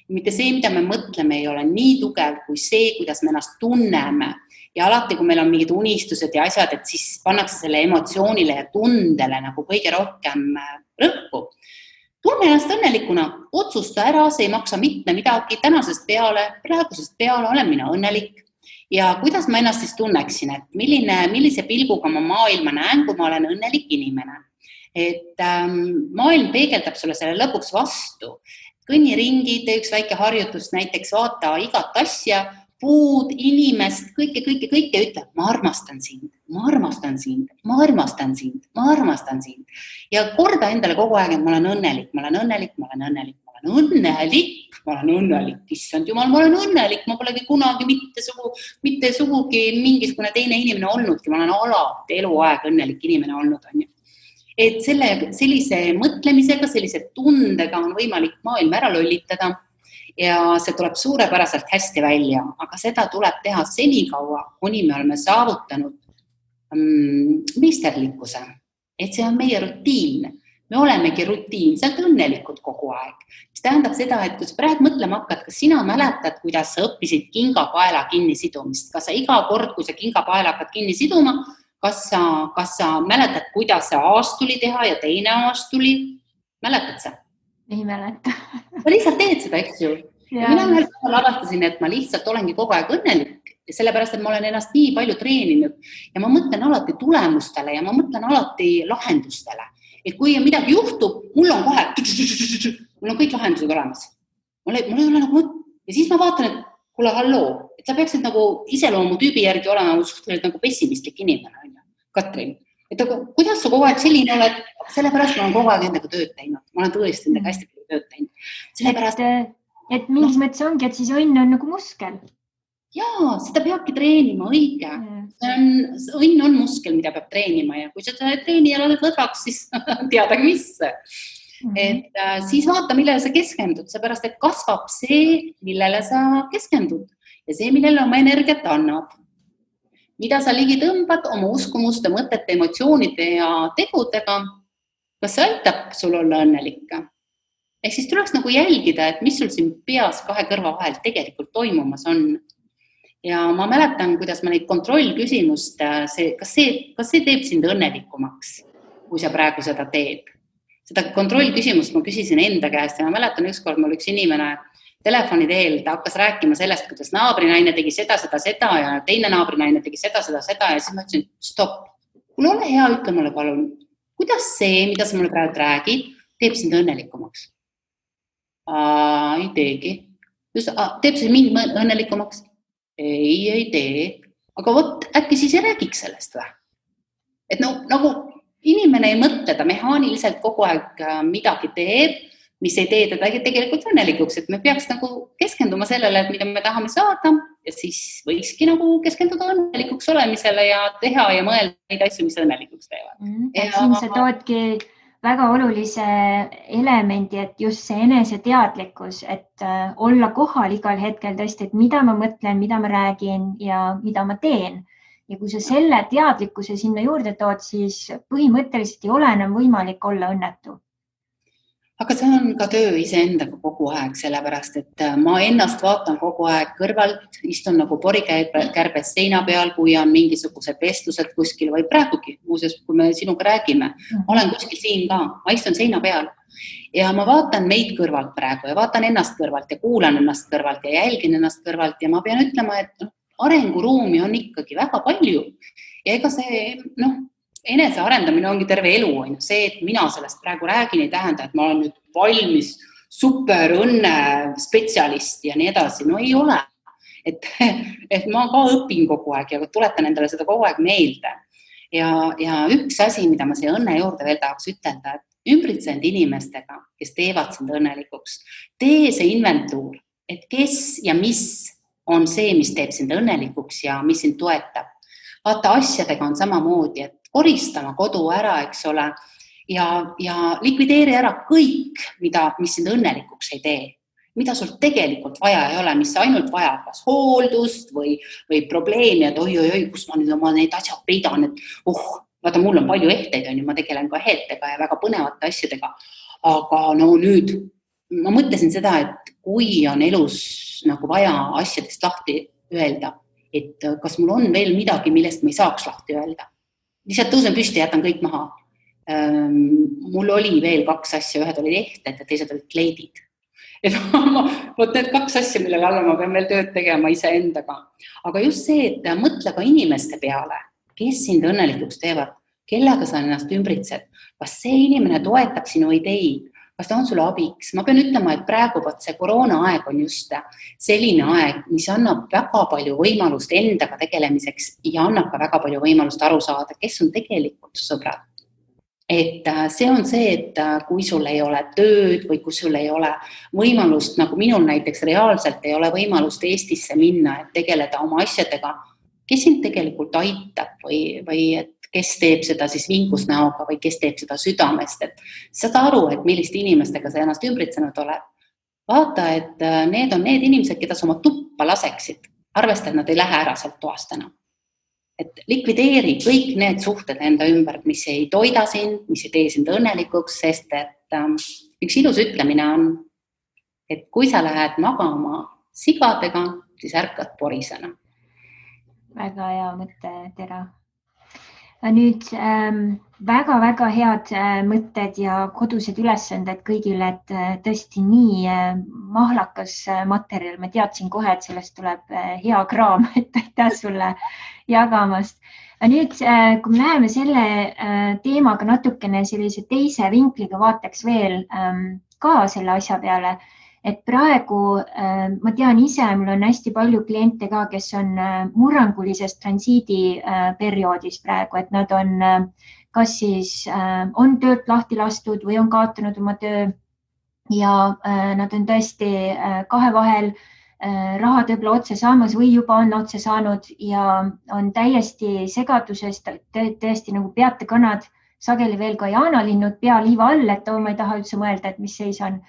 S1: mitte see, mida me mõtleme, ei ole nii tugev kui see, kuidas me ennast tunneme. Ja alati, kui meil on mingid unistused ja asjad, et siis pannakse selle emotsioonile ja tundele nagu kõige rohkem rõhku. Tunne ennast õnnelikuna, otsusta ära, see ei maksa mitte midagi, tänasest peale, praegusest peale olen mina õnnelik. Ja kuidas ma ennast siis tunneksin, et millise pilguga ma maailma näen, kui ma olen õnnelik inimene. Et maailm peegeldab sulle selle lõpuks vastu. Kõnni ringi, tee üks väike harjutus, näiteks vaata igat asja, puud, inimest, kõike ütleb, ma armastan sind. Ja korda endale kogu aeg, et ma olen õnnelik. Issand jumal, ma olen õnnelik, ma polegi kunagi mitte sugugi mingisugune teine inimene olnudki, ma olen alati eluaeg õnnelik inimene olnud, on ju. Et sellise mõtlemisega, sellise tundega on võimalik maailm ära lollitada ja see tuleb suurepäraselt hästi välja, aga seda tuleb teha senikaua, kuni me oleme saavutanud meisterlikkuse, et see on meie rutiin. Me olemegi rutiinselt õnnelikud kogu aeg. Mis tähendab seda, et kui sa praegu mõtlema hakkad, kas sina mäletad, kuidas sa õppisid kingapaela kinni sidumist? Kas sa iga kord, kui sa kingapaela hakkad kinni siduma, kas sa mäletad, kuidas sa aastuli teha ja teine aastuli? Mäletad sa?
S2: Ei mäleta.
S1: Ma lihtsalt teed seda, eks ju. Ja mina avastasin, et ma lihtsalt olengi kogu aeg õnnelik, sellepärast, et ma olen ennast nii palju treeninud ja ma mõtlen alati tulemustele ja ma mõtlen alati lahendustele. Et kui midagi juhtub, mul on kõik lahendused olemas. Mul ei ole nagu ja siis ma vaatan, et kuule, halloo, et sa peaksid nagu iseloomu tüübi järgi olema suhteliselt nagu pessimistlik inimene, Katrin. Et kuidas sa kogu aeg selline oled, sellepärast ma olen kogu aeg endaga tööd teinud. Ma olen tõesti endaga hästi palju tööd teinud. Sellepärast,
S2: et mingis mõttes ongi, et siis õnn on nagu muskel.
S1: Jaa, seda peabki treenima, õige. Õnn on muskel, mida peab treenima ja kui sa treeni ja oled lõdvaks, siis teadagi mis. Et siis vaata, millele sa keskendud, seepärast, et kasvab see, millele sa keskendud ja see, millele oma energiat annab. Mida sa ligi tõmbad oma uskumuste, mõtete, emotsioonide ja tegudega, kas see aitab sul olla õnnelik? Ehk siis tuleks nagu jälgida, et mis sul siin peas kahe kõrva vahel tegelikult toimumas on. Ja ma mäletan, kuidas ma neid kontrollküsimust, kas see teeb sind õnnelikumaks, kui sa praegu seda teed. Seda kontrollküsimust ma küsisin enda käest ja ma mäletan ükskord mul üks inimene telefoni teel, ta hakkas rääkima sellest, kuidas naabrinaine tegi seda ja teine naabrinaine tegi seda ja siis ma ütlesin, stopp, kuule ole hea, ütle mulle palun, kuidas see, mida sa mulle praegu räägid, teeb sind õnnelikumaks? Ei teegi. Just, teeb see mind õnnelikumaks? Ei tee. Aga vot, äkki siis ei räägiks sellest või? Et nagu inimene ei mõtle, ta mehaaniliselt kogu aeg midagi teeb, mis ei tee teda tegelikult õnnelikuks, et me peaks nagu keskenduma sellele, et mida me tahame saada ja siis võikski nagu keskenduda õnnelikuks olemisele ja teha ja mõelda neid asju, mis õnnelikuks teevad.
S2: Siin sa toodki väga olulise elemendi, et just see eneseteadlikkus, et olla kohal igal hetkel tõesti, et mida ma mõtlen, mida ma räägin ja mida ma teen. Ja kui sa selle teadlikkuse sinna juurde tood, siis põhimõtteliselt ei ole enam võimalik olla õnnetu.
S1: Aga see on ka töö iseendaga kogu aeg, sellepärast, et ma ennast vaatan kogu aeg kõrvalt, istun nagu porikärbes seina peal, kui on mingisugused vestlused kuskil või praegugi, muuseas, kui me sinuga räägime, olen kuskil siin ka, ma istun seina peal ja ma vaatan meid kõrvalt praegu ja vaatan ennast kõrvalt ja kuulan ennast kõrvalt ja jälgin ennast kõrvalt ja ma pean ütlema, et arenguruumi on ikkagi väga palju ja ega see, enese arendamine ongi terve elu, on see, et mina sellest praegu räägin, ei tähenda, et ma olen nüüd valmis super õnne spetsialist ja nii edasi, no ei ole. Et ma ka õpin kogu aeg ja tuletan endale seda kogu aeg meelde. Ja üks asi, mida ma siia õnne juurde veel tahaks ütelda, et ümbritsend inimestega, kes teevad sind õnnelikuks, tee see inventuur, et kes ja mis on see, mis teeb sind õnnelikuks ja mis sind toetab. Vaata, asjadega on samamoodi, et koristama kodu ära, eks ole, ja likvideeri ära kõik, mis sind õnnelikuks ei tee. Mida sul tegelikult vaja ei ole, mis ainult vajab kas hooldust või probleemi, et oi, kus ma nüüd oma neid asjad peidan, et vaata, mul on palju ehteid, ma tegelen ka ehtega ja väga põnevate asjadega, aga nüüd ma mõtlesin seda, et kui on elus nagu vaja asjadest lahti öelda, et kas mul on veel midagi, millest ma ei saaks lahti öelda. Lihtsalt tõusen püsti ja jätan kõik maha. Mul oli veel 2 asja, ühed olid ehted ja teised olid kleidid. Võt need 2 asja, millega alla ma pean veel tööd tegema iseendaga. Aga just see, et mõtle ka inimeste peale, kes sind õnnelikuks teevad, kellega sa ennast ümbritsed, kas see inimene toetab sinu ideid, kas ta on sulle abiks. Ma pean ütlema, et praegu see koroona aeg on just selline aeg, mis annab väga palju võimalust endaga tegelemiseks ja annab ka väga palju võimalust aru saada, kes on tegelikult sõbrad. Et see on see, et kui sul ei ole tööd või kui sul ei ole võimalust, nagu minul näiteks reaalselt ei ole võimalust Eestisse minna, et tegeleda oma asjadega, kes sind tegelikult aitab või et kes teeb seda siis vingusnäoga või kes teeb seda südamest, et saad aru, et milliste inimestega sa ennast ümbritsenud oled. Vaata, et need on need inimesed, keda sa oma tuppa laseksid, arvesta, et nad ei lähe ära sealt toast enam. Et likvideeri kõik need suhted enda ümber, mis ei toida sind, mis ei tee sind õnnelikuks, sest et üks ilus ütlemine on, et kui sa lähed magama sigadega, siis ärkad porisena.
S2: Väga hea mõte, Tera. Nüüd väga-väga head mõtted ja kodused ülesanded kõigile, et tõesti nii mahlakas materjal. Ma teadsin kohe, et sellest tuleb hea kraam, et aitäh sulle jagamast. Nüüd, kui me läheme selle teemaga natukene sellise teise vinkliga vaataks veel ka selle asja peale, et praegu ma tean ise, mul on hästi palju kliente ka, kes on murrangulises transiidi perioodis praegu, et nad on kas siis on töölt lahti lastud või on kaotanud oma töö ja nad on tõesti kahe vahel raha tõbla otse saamas või juba on otse saanud ja on täiesti segaduses, tõesti nagu peate kanad, sageli veel ka jaanalinnud pea liiva all, et ma ei taha üldse mõelda, et mis seis on.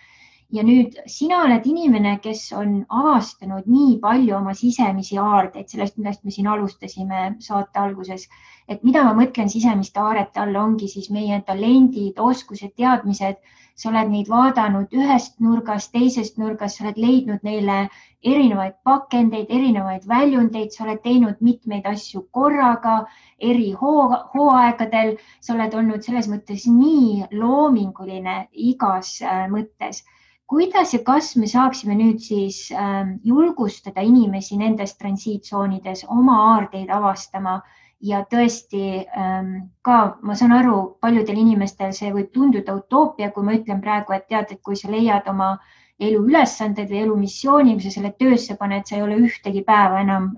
S2: Ja nüüd sina oled inimene, kes on avastanud nii palju oma sisemisi aardeid, sellest, millest me siin alustasime saate alguses, et mida ma mõtlen sisemiste aarete all ongi siis meie talendid, oskused, teadmised, sa oled neid vaadanud ühest nurgast, teisest nurgast, sa oled leidnud neile erinevaid pakendeid, erinevaid väljundeid, sa oled teinud mitmeid asju korraga, eri hooaegadel, sa oled olnud selles mõttes nii loominguline igas mõttes. Kuidas ja kas me saaksime nüüd siis julgustada inimesi nendes transiitsoonides oma aardeid avastama ja tõesti ka, ma saan aru, paljudel inimestel see võib tunduda utoopia, kui ma ütlen praegu, et tead, et kui sa leiad oma eluülesanded või elumissiooni, kui sa selle töösse paned, sa ei ole ühtegi päeva enam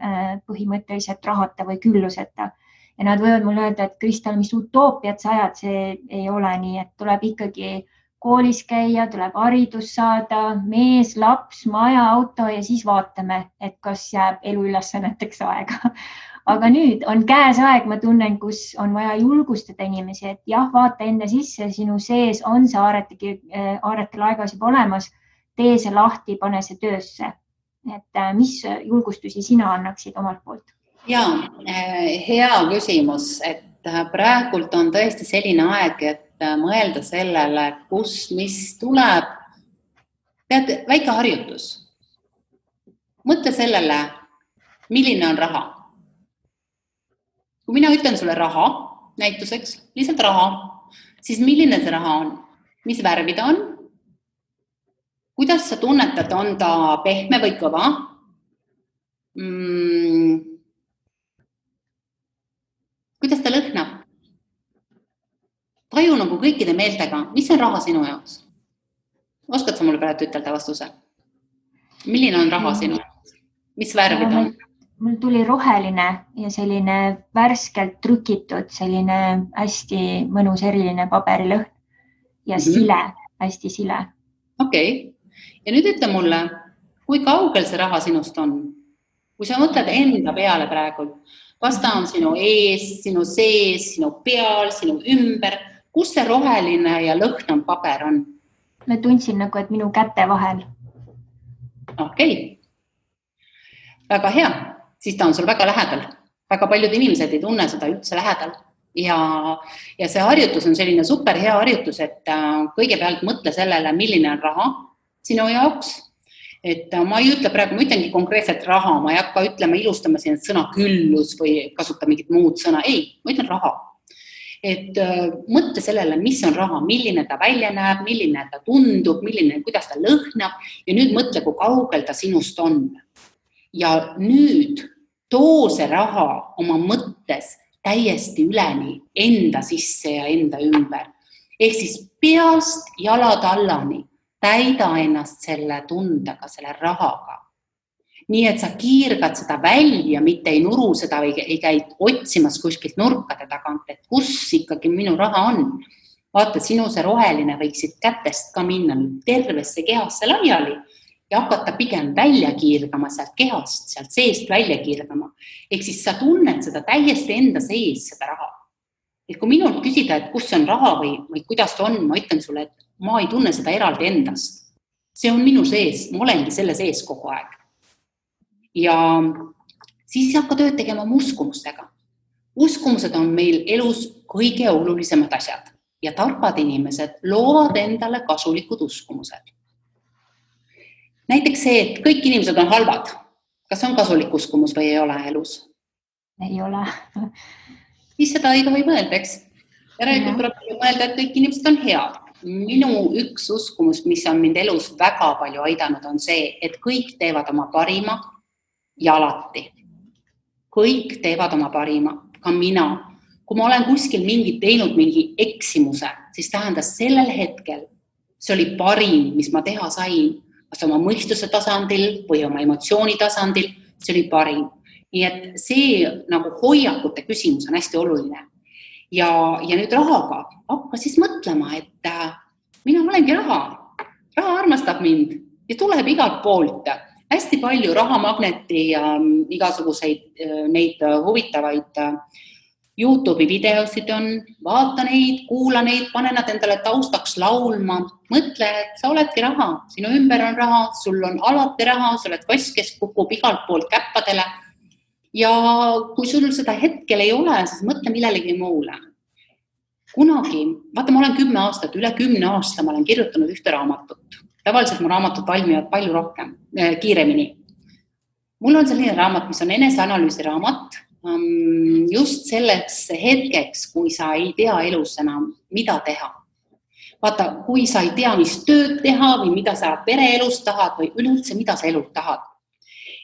S2: põhimõtteliselt rahata või külluseta. Ja nad võivad mulle öelda, et Kristal, mis utoopiat sa ajad, see ei ole nii, et tuleb ikkagi koolis käia, tuleb haridus saada, mees, laps, maja, auto ja siis vaatame, et kas jääb eluülesanneteks aega. Aga nüüd on käes aeg, ma tunnen, kus on vaja julgustada inimesi, et jah, vaata enda sisse, sinu sees on see aarete laegas juba olemas, tee see lahti, pane see töösse. Et mis julgustusi sina annaksid omalt poolt?
S1: Ja, hea küsimus, et praegult on tõesti selline aeg, et mõelda sellele, mis tuleb. Tead, väike harjutus. Mõtle sellele, milline on raha. Kui mina ütlen sulle raha, näituseks, lihtsalt raha, siis milline see raha on? Mis värvi ta on? Kuidas sa tunnetad, on ta pehme või kõva? Kuidas ta lõhnab? Taju nagu kõikide meeltega. Mis on raha sinu jaoks? Oskad sa mulle praegu ütelda vastuse? Milline on raha sinu jaoks? Mis värvid on?
S2: Mul tuli roheline ja selline värskelt trükitud, selline hästi mõnus eriline paberilõhn ja sile, hästi sile.
S1: Okei. Ja nüüd ütle mulle, kui kaugel see raha sinust on? Kui sa mõtled enda peale praegu, kas ta on sinu ees, sinu sees, sinu peal, sinu ümber, kus see roheline ja lõhnav paber on?
S2: Ma tundsin nagu, et minu käte vahel.
S1: Okei. Väga hea. Siis ta on sul väga lähedal. Väga paljud inimesed ei tunne seda üldse lähedal. Ja see harjutus on selline super hea harjutus, et kõigepealt mõtle sellele, milline on raha sinu jaoks. Et ma ei ütle praegu, ma ütlengi konkreetselt raha, ma ei hakka ütlema, ilustama siin sõna küllus või kasuta mingit muud sõna. Ei, ma ütlen raha. Et mõtle sellele, mis on raha, milline ta välja näeb, milline ta tundub, kuidas ta lõhnab ja nüüd mõtle, kui kaugel ta sinust on. Ja nüüd too see raha oma mõttes täiesti üleni enda sisse ja enda ümber. Ehk siis peast jalad allani täida ennast selle tundega, selle rahaga. Nii, et sa kiirgad seda välja, mitte ei nuru seda või ei käi otsimas kuskilt nurkade tagant, et kus ikkagi minu raha on. Vaata, sinu see roheline võiksid kätest ka minna tervesse kehasse laiali ja hakata pigem välja kiirgama sealt kehast, sealt seest välja kiirgama. Ehk siis sa tunned seda täiesti enda sees, seda raha. Et kui minult küsida, et kus on raha või kuidas ta on, ma ütlen sulle, et ma ei tunne seda eraldi endast. See on minu sees, ma olengi selle sees kogu aeg. Ja siis hakka tööd tegema oma uskumustega. Uskumused on meil elus kõige olulisemad asjad ja targad inimesed loovad endale kasulikud uskumused. Näiteks see, et kõik inimesed on halvad. Kas on kasulik uskumus või ei ole elus?
S2: Ei ole.
S1: Siis seda ei tohi mõelda, eks? Järelikult tuleb mõelda, et kõik inimesed on head. Minu üks uskumus, mis on mind elus väga palju aidanud, on see, et kõik teevad oma parima ja alati. Kõik teevad oma parima, ka mina. Kui ma olen kuskil teinud mingi eksimuse, siis tähendas sellel hetkel, see oli parim, mis ma teha sain. Kas oma mõistuse tasandil või oma emotsiooni tasandil, see oli parim. Nii et see nagu hoiakute küsimus on hästi oluline. Ja nüüd rahaga hakka siis mõtlema, et mina olengi raha. Raha armastab mind ja tuleb igalt poolt. Hästi palju rahamagneti ja igasuguseid neid huvitavaid YouTube'i videosid on, vaata neid, kuula neid, pane nad endale taustaks laulma, mõtle, et sa oledki raha, sinu ümber on raha, sul on alati raha, sa oled kass, kes kukub igalt poolt käppadele ja kui sul seda hetkel ei ole, siis mõtle millelegi muule. Kunagi, vaata, ma olen 10 aastat, üle 10 aasta ma olen kirjutanud ühte raamatut. Tavaliselt mu raamatud valmivad palju rohkem, kiiremini. Mul on selline raamat, mis on eneseanalüüsi raamat, just selleks hetkeks, kui sa ei tea elus enam, mida teha. Vaata, kui sa ei tea, mis tööd teha või mida sa pereelus tahad või üleüldse, mida sa elult tahad.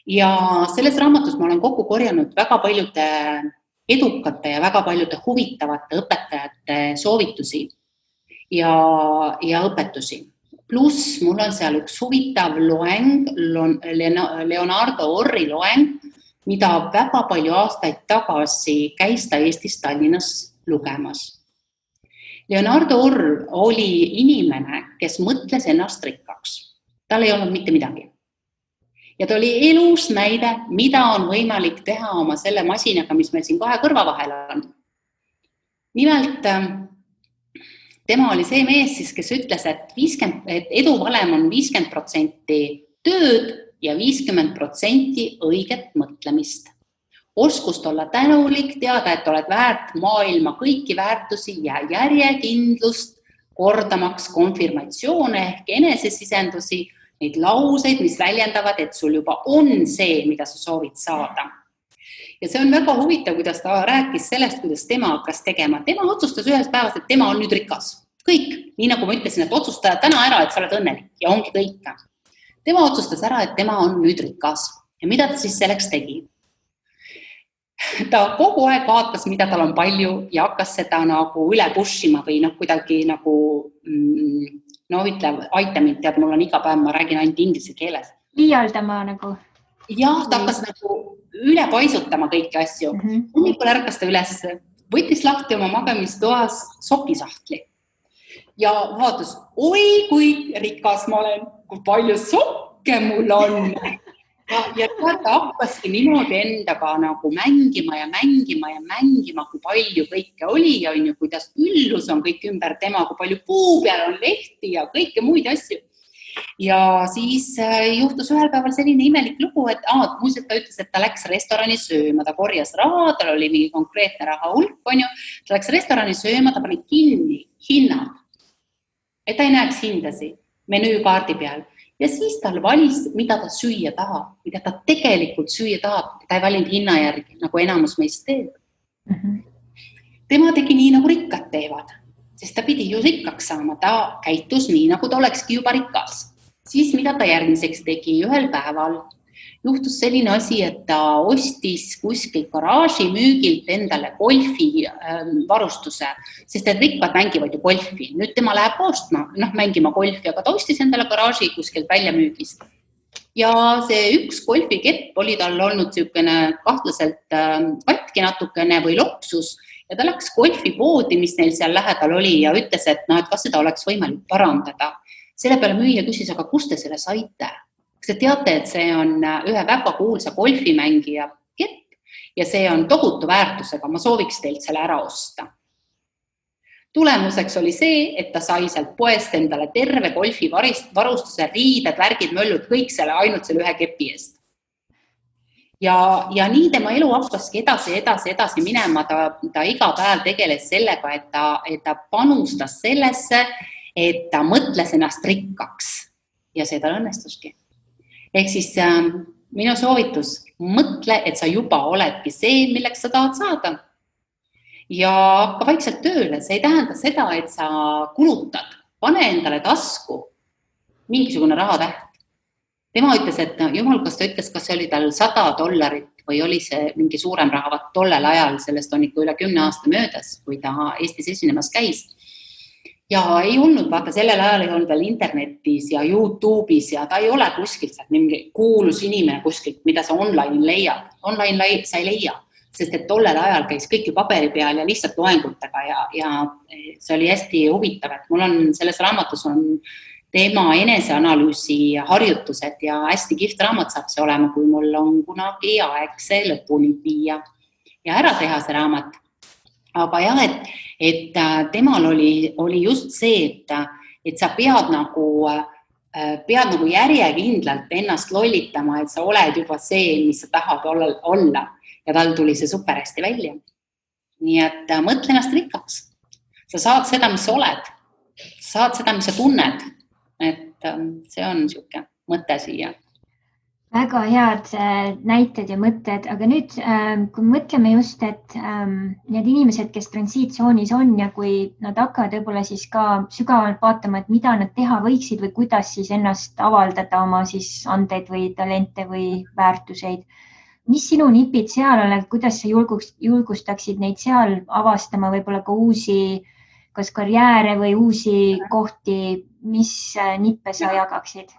S1: Ja selles raamatus ma olen kokku korjanud väga paljude edukate ja väga paljude huvitavate õpetajate soovitusi ja õpetusi. Pluss mul on seal üks huvitav loeng, Leonardo Orri loeng, mida väga palju aastaid tagasi käis ta Eestis Tallinnas lugemas. Leonardo Orr oli inimene, kes mõtles ennast rikkaks. Tal ei olnud mitte midagi. Ja ta oli elus näide, mida on võimalik teha oma selle masinaga, mis meil siin kahe kõrva vahel on. Nimelt, tema oli see mees, kes ütles, et eduvalem on 50% tööd ja 50% õiget mõtlemist. Oskust olla tänulik, teada, et oled väärt maailma kõiki väärtusi ja järjekindlust, kordamaks konfirmatsioone ehk enesesisendusi, neid lauseid, mis väljendavad, et sul juba on see, mida sa soovid saada. Ja see on väga huvitav, kuidas ta rääkis sellest, kuidas tema hakkas tegema. Tema otsustas ühest päevast, et tema on nüüd rikas. Kõik, nii nagu ma ütlesin, et otsustada täna ära, et sa oled õnnelik ja ongi kõik. Tema otsustas ära, et tema on nüüd rikas. Ja mida ta siis selleks tegi? Ta kogu aeg vaatas, mida tal on palju ja hakkas seda nagu üle pushima või kuidagi nagu aita mind, tead, mul on iga päev, ma räägin ainult inglise keeles.
S2: Liialdama nagu.
S1: Jah, ta hakkas nagu üle paisutama kõiki asju. Hommikul ärkas ta üles, võttis lahti oma magamistoas sokisahtli ja vaatas, oi kui rikas ma olen, kui palju sokke mul on. Ja ta hakkaski niimoodi endaga nagu mängima, kui palju kõike oli ja kuidas üllus on kõik ümber tema, kui palju puu peal on lehti ja kõike muid asju. Ja siis juhtus ühel päeval selline imelik lugu, et muuseas ta ütles, et ta läks restorani sööma, ta korjas raha, tal oli mingi konkreetne raha hulk, ta läks restorani sööma, ta pani kinni hinnad, et ta ei näeks hindasi menüükaardi peal. Ja siis tal valis, mida ta süüa tahab, mida ta tegelikult süüa tahab. Ta ei valinud hinna järgi, nagu enamus meist teeb. Tema tegi nii, nagu rikkad teevad, sest ta pidi ju rikkaks saama. Ta käitus nii, nagu ta olekski juba rikas. Siis mida ta järgmiseks tegi? Ühel päeval juhtus selline asi, et ta ostis kuskil garaaži müügilt endale golfi varustuse, sest et rikkad mängivad ju golfi. Nüüd tema läheb ostma, mängima golfi, aga ta ostis endale garaaži kuskilt väljamüügist. Ja see üks golfikett oli tal olnud selline kahtlaselt katki natukene või loksus ja ta läks golfipoodi, mis neil seal lähedal oli ja ütles, et kas seda oleks võimalik parandada. Selle peale müüja küsis, aga kust te selle saite? Kas te teate, et see on ühe väga kuulsa golfimängija kett ja see on tohutu väärtusega, ma sooviks teilt selle ära osta. Tulemuseks oli see, et ta sai sealt poest endale terve golfi varustuse, riided, värgid, möllud, kõik selle ainult selle ühe kepi eest. Ja nii tema elu hakkaski edasi minema, ta iga päev tegeles sellega, et ta panustas sellesse, et ta mõtles ennast rikkaks ja see tal õnnestuski. Ehk siis minu soovitus, mõtle, et sa juba oledki see, milleks sa tahad saada. Ja hakka vaikselt tööle, see ei tähenda seda, et sa kulutad. Pane endale tasku mingisugune rahatäht. Tema ütles, et jumal, kas ta ütles, kas see oli tal $100 või oli see mingi suurem raha, tollel ajal, sellest on ikka üle 10 aasta möödas, kui ta Eestis esinemas käis. Ja ei olnud, vaata, sellel ajal ei olnud veel internetis ja YouTube'is ja ta ei ole kuskilt sealt mingi kuulus inimene kuskilt, mida sa online leiad. Online sa ei leia, sest et tollel ajal käis kõik ju paberi peal ja lihtsalt loengutega ja see oli hästi huvitav, et mul on selles raamatus on tema eneseanalüüsi harjutused ja hästi kihvt raamat saab see olema, kui mul on kunagi aeg see lõpuni viia ja ära teha see raamat. Aga jah, et temal oli just see, et sa pead nagu järjekindlalt ennast lollitama, et sa oled juba see, mis sa tahad olla ja tal tuli see super hästi välja. Nii et mõtle ennast rikkaks. Sa saad seda, mis sa oled. Sa saad seda, mis sa tunned. Et see on niisugune mõte siia.
S2: Väga head näited ja mõtted, aga nüüd kui mõtleme just, et need inimesed, kes transiitsoonis on ja kui nad hakkavad võib-olla siis ka sügavalt vaatama, et mida nad teha võiksid või kuidas siis ennast avaldada oma siis andeid või talente või väärtuseid. Mis sinu nipid seal on, kuidas sa julgustaksid neid seal avastama võib-olla ka uusi kas karjääre või uusi kohti, mis nippe sa jagaksid?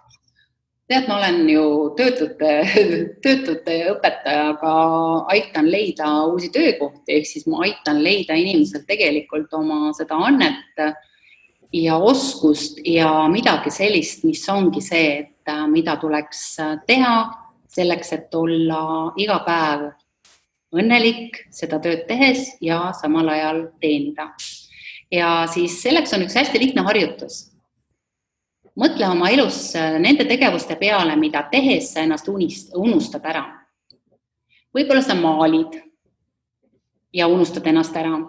S1: Tead, ma olen ju töötute õpetaja, aga aitan leida uusi töökohti, ehk siis ma aitan leida inimesel tegelikult oma seda annet ja oskust ja midagi sellist, mis ongi see, et mida tuleks teha selleks, et olla iga päev õnnelik seda tööd tehes ja samal ajal teenida. Ja siis selleks on üks hästi lihtne harjutus. Mõtle oma elus nende tegevuste peale, mida tehes sa ennast unustad ära. Võib-olla sa maalid ja unustad ennast ära.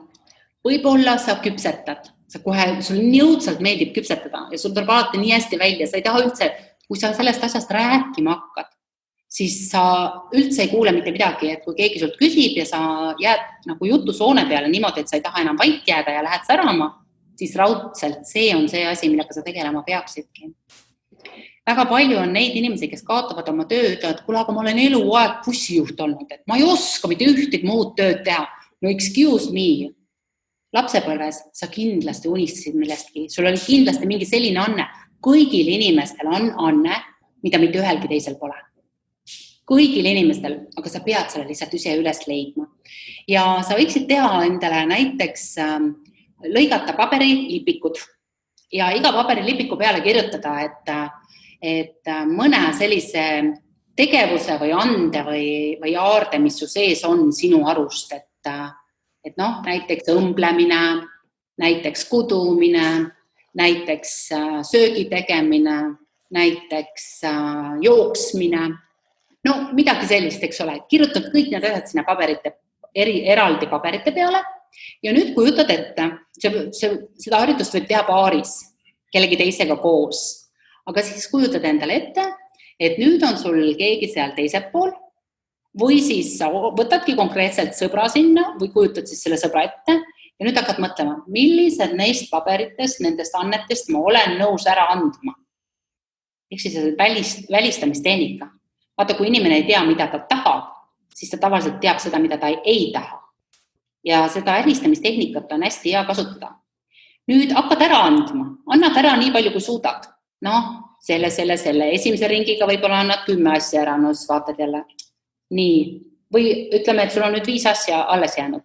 S1: Võib-olla sa küpsetad. Sul nii õudselt meeldib küpsetada ja sul tuleb alati nii hästi välja. Sa ei taha üldse, kui sa sellest asjast rääkima hakkad, siis sa üldse ei kuule mitte midagi, et kui keegi sult küsib ja sa jääd nagu jutusoone peale niimoodi, et sa ei taha enam vait jääda ja lähed särama, siis raudselt see on see asi, millega sa tegelema peaksidki. Väga palju on neid inimesi, kes kaotavad oma töö, ütlevad, kuule, aga ma olen eluaeg bussijuht olnud, et ma ei oska mitte ühtegi muud tööd teha. No excuse me. Lapsepõlves sa kindlasti unistasid millestki. Sul oli kindlasti mingi selline anne. Kõigil inimestel on anne, mida mitte ühelgi teisel pole. Kõigil inimestel, aga sa pead selle lihtsalt ise üles leidma. Ja sa võiksid teha endale näiteks lõigata paberilipikud ja iga paberilipiku peale kirjutada, et mõne sellise tegevuse või ande või aarde, mis su sees on sinu arust, et näiteks õmblemine, näiteks kudumine, näiteks söögi tegemine, näiteks jooksmine, midagi sellist, eks ole, kirjutad kõik need asjad sinna eraldi paberite peale. Ja nüüd kujutad ette, seda harjutust võib teha paaris, kellegi teisega koos, aga siis kujutad endale ette, et nüüd on sul keegi seal teisel pool või siis sa võtadki konkreetselt sõbra sinna või kujutad siis selle sõbra ette ja nüüd hakkad mõtlema, millised neist paberitest, nendest annetest ma olen nõus ära andma. Ehk siis välistamistehnika. Vaata, kui inimene ei tea, mida ta tahab, siis ta tavaliselt teab seda, mida ta ei taha. Ja seda välistamistehnikat on hästi hea kasutada. Nüüd hakkad ära andma. Annad ära nii palju, kui suudad. Selle. Esimese ringiga võib-olla annad 10 asja ära, siis vaatad jälle. Nii. Või ütleme, et sul on nüüd 5 asja alles jäänud.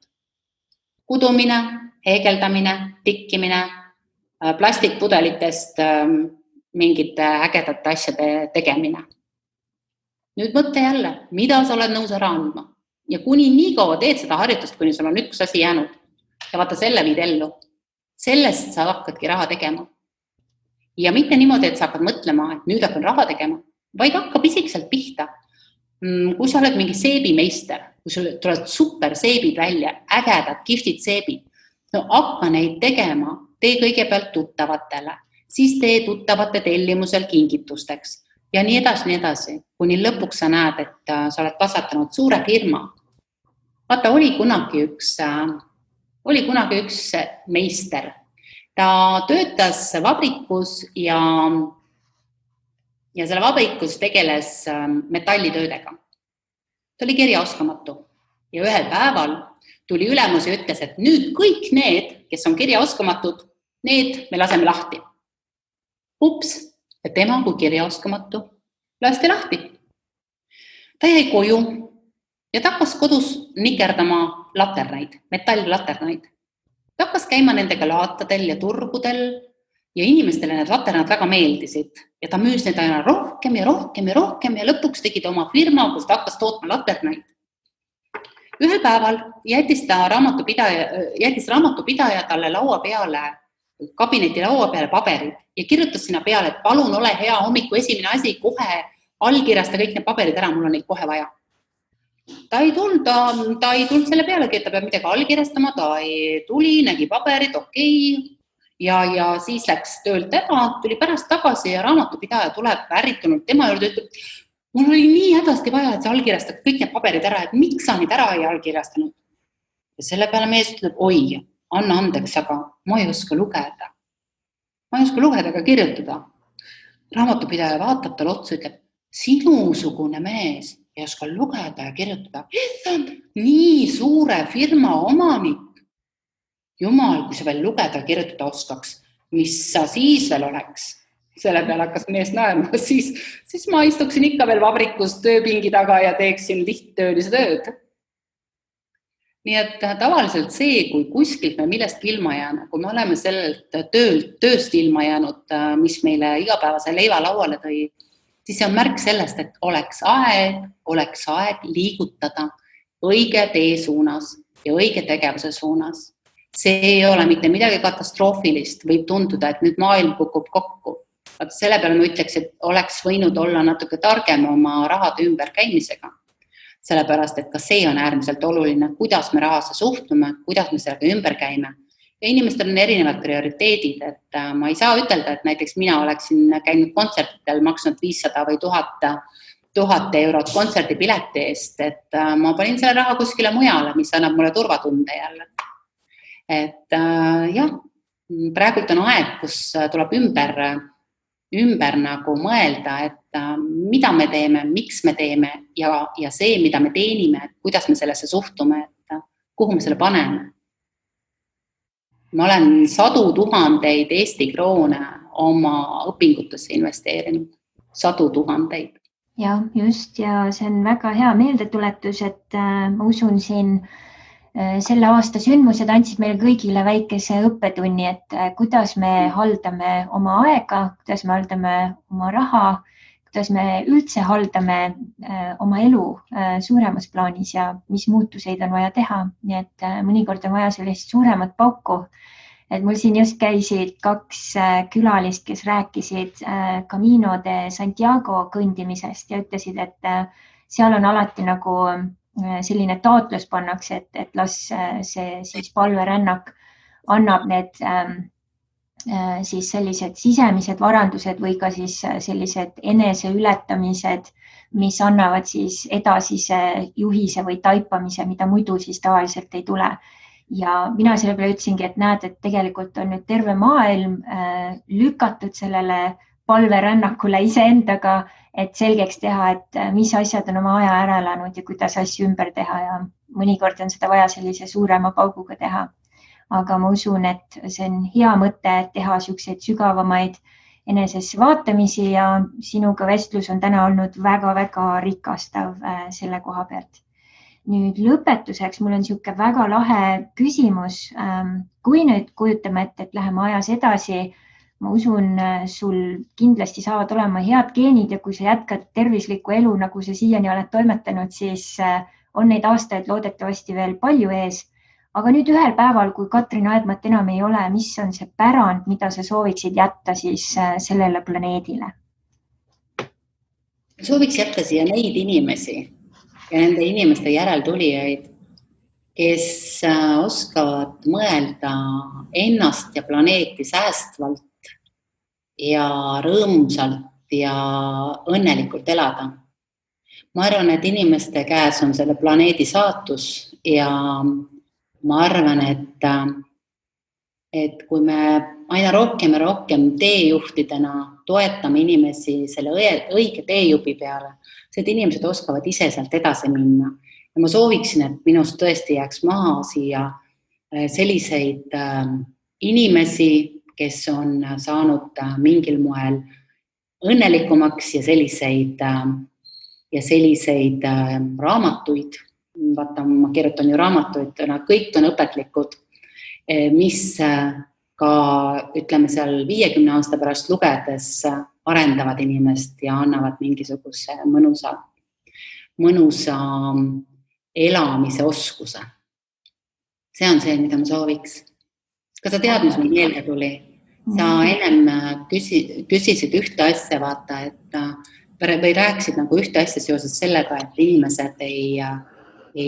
S1: Kudumine, heegeldamine, tikkimine, plastikpudelitest mingite ägedate asjade tegemine. Nüüd mõtle jälle, mida sa oled nõus ära andma. Ja kuni nii kaua teed seda harjutust, kuni sul on üks asi jäänud ja vaata selle viid ellu, sellest sa hakkadki raha tegema. Ja mitte niimoodi, et sa hakkad mõtlema, et nüüd hakkan raha tegema, vaid hakkab isikselt pihta. Kui sa oled mingi seebimeister, kui sul tulevad super seebid välja, ägedad, kihvtid seebid, hakka neid tegema, tee kõigepealt tuttavatele, siis tee tuttavate tellimusel kingitusteks. Ja nii edasi, kuni lõpuks sa näed, et sa oled kasvatanud suure firma. Vaata, oli kunagi üks meister. Ta töötas vabrikus ja selle vabrikus tegeles metallitöödega. Ta oli kirjaoskamatu ja ühel päeval tuli ülemus ja ütles, et nüüd kõik need, kes on kirjaoskamatud, need me laseme lahti. Ups! Ja tema kui kirjaoskamatu lasti lahti. Ta jäi koju ja ta hakkas kodus nikerdama laternaid, metalllaternaid. Ta hakkas käima nendega laatadel ja turgudel ja inimestele need laternad väga meeldisid. Ja ta müüs need aina rohkem ja lõpuks tegi ta oma firma, kus ta hakkas tootma laternaid. Ühel päeval jättis raamatupidaja talle kabineti laua peale paberid ja kirjutas sinna peale, et palun ole hea hommiku esimene asi, kohe allkirjasta kõik need paberid ära, mul on neid kohe vaja. Ta ei tulnud selle pealegi, et ta peab midagi allkirjastama, ta ei tuli, nägi paberid, okei. Ja siis läks töölt ära, tuli pärast tagasi ja raamatupidaja tuleb ärritunud tema juurde, ütleb, mul oli nii hädasti vaja, et sa allkirjastad kõik need paberid ära, et miks sa neid ära ei allkirjastanud? Ja selle peale mees ütleb, oi, anna andeks, aga ma ei oska lugeda. Ma ei oska lugeda ega kirjutada. Raamatupidaja vaatab tal otsa, ütleb, sinusugune mees ei oska lugeda ja kirjutada. Nii suure firma omanik. Jumal, kui sa veel lugeda ja kirjutada oskaks, mis sa siis veel oleks? Selle peale hakkas mees naerma, siis ma istuksin ikka veel vabrikus tööpingi taga ja teeksin lihttöölise tööd. Nii et tavaliselt see, kui kuskilt me millestki ilma jääme, kui me oleme sellelt tööst ilma jäänud, mis meile igapäevase leiva lauale tõi, siis see on märk sellest, et oleks aeg liigutada õige tee suunas ja õige tegevuse suunas. See ei ole mitte midagi katastroofilist, võib tunduda, et nüüd maailm kukub kokku. Selle peale ma ütleks, et oleks võinud olla natuke targem oma rahade ümberkäimisega. Sellepärast, et ka see on äärmiselt oluline, kuidas me rahasse suhtume, kuidas me sellega ümber käime. Ja inimestel on erinevad prioriteedid, et ma ei saa ütelda, et näiteks mina oleksin käinud kontsertidel, maksnud 500 või 1000 eurot kontserdipileti eest, et ma panin selle raha kuskile mujale, mis annab mulle turvatunde jälle. Et jah, praegult on aeg, kus tuleb ümber nagu mõelda, et mida me teeme, miks me teeme ja see, mida me teenime, kuidas me sellesse suhtume, et kuhu me selle paneme. Ma olen 100 000 Eesti kroone oma õpingutesse investeerinud. 100 000.
S2: Ja, just, ja see on väga hea meeldetuletus, et ma usun siin selle aasta sündmused andsid meile kõigile väikese õppetunni, et kuidas me haldame oma aega, kuidas me haldame oma raha, kuidas me üldse haldame oma elu suuremas plaanis ja mis muutuseid on vaja teha. Nii et mõnikord on vaja sellist suuremat pauku. Et mul siin just käisid 2 külalist, kes rääkisid Camino de Santiago kõndimisest ja ütlesid, et seal on alati nagu selline taotlus pannakse, et las see siis palverännak annab need siis sellised sisemised varandused või ka siis sellised eneseületamised, mis annavad siis edasise juhise või taipamise, mida muidu siis tavaliselt ei tule. Ja mina selle peale ütlesingi, et näed, et tegelikult on nüüd terve maailm lükatud sellele palverännakule iseendaga, et selgeks teha, et mis asjad on oma aja ära elanud ja kuidas asju ümber teha ja mõnikord on seda vaja sellise suurema pauguga teha. Aga ma usun, et see on hea mõte teha selliseid sügavamaid enesesse vaatamisi ja sinuga vestlus on täna olnud väga-väga rikastav selle koha pealt. Nüüd lõpetuseks mul on selline väga lahe küsimus. Kui nüüd kujutame ette, et läheme ajas edasi, ma usun, sul kindlasti saavad olema head geenid ja kui sa jätkad tervislikku elu, nagu sa siiani oled toimetanud, siis on neid aastaid loodetavasti veel palju ees. Aga nüüd ühel päeval, kui Katrin Aedmat enam ei ole, mis on see pärand, mida sa sooviksid jätta siis sellele planeedile?
S1: Sooviks jätta siia neid inimesi ja nende inimeste järeltulijaid, kes oskavad mõelda ennast ja planeeti säästvalt ja rõõmsalt ja õnnelikult elada. Ma arvan, et inimeste käes on selle planeedi saatus ja ma arvan, et kui me aina rohkem ja rohkem teejuhtidena toetame inimesi selle õige teejupi peale, see, et inimesed oskavad ise sealt edasi minna. Ja ma sooviksin, et minust tõesti jääks maha siia selliseid inimesi, kes on saanud mingil moel õnnelikumaks ja selliseid raamatuid. Vaata, ma kirjutan ju raamatuid, nad kõik on õpetlikud, mis ka, ütleme seal 50 aasta pärast lugedes arendavad inimest ja annavad mingisuguse mõnusa elamise oskuse. See on see, mida ma sooviks. Kas sa tead, mis mul meelde tuli? Sa ennem küsisid ühte asja, vaata, või rääkisid nagu ühte asja seoses sellega, et inimesed ei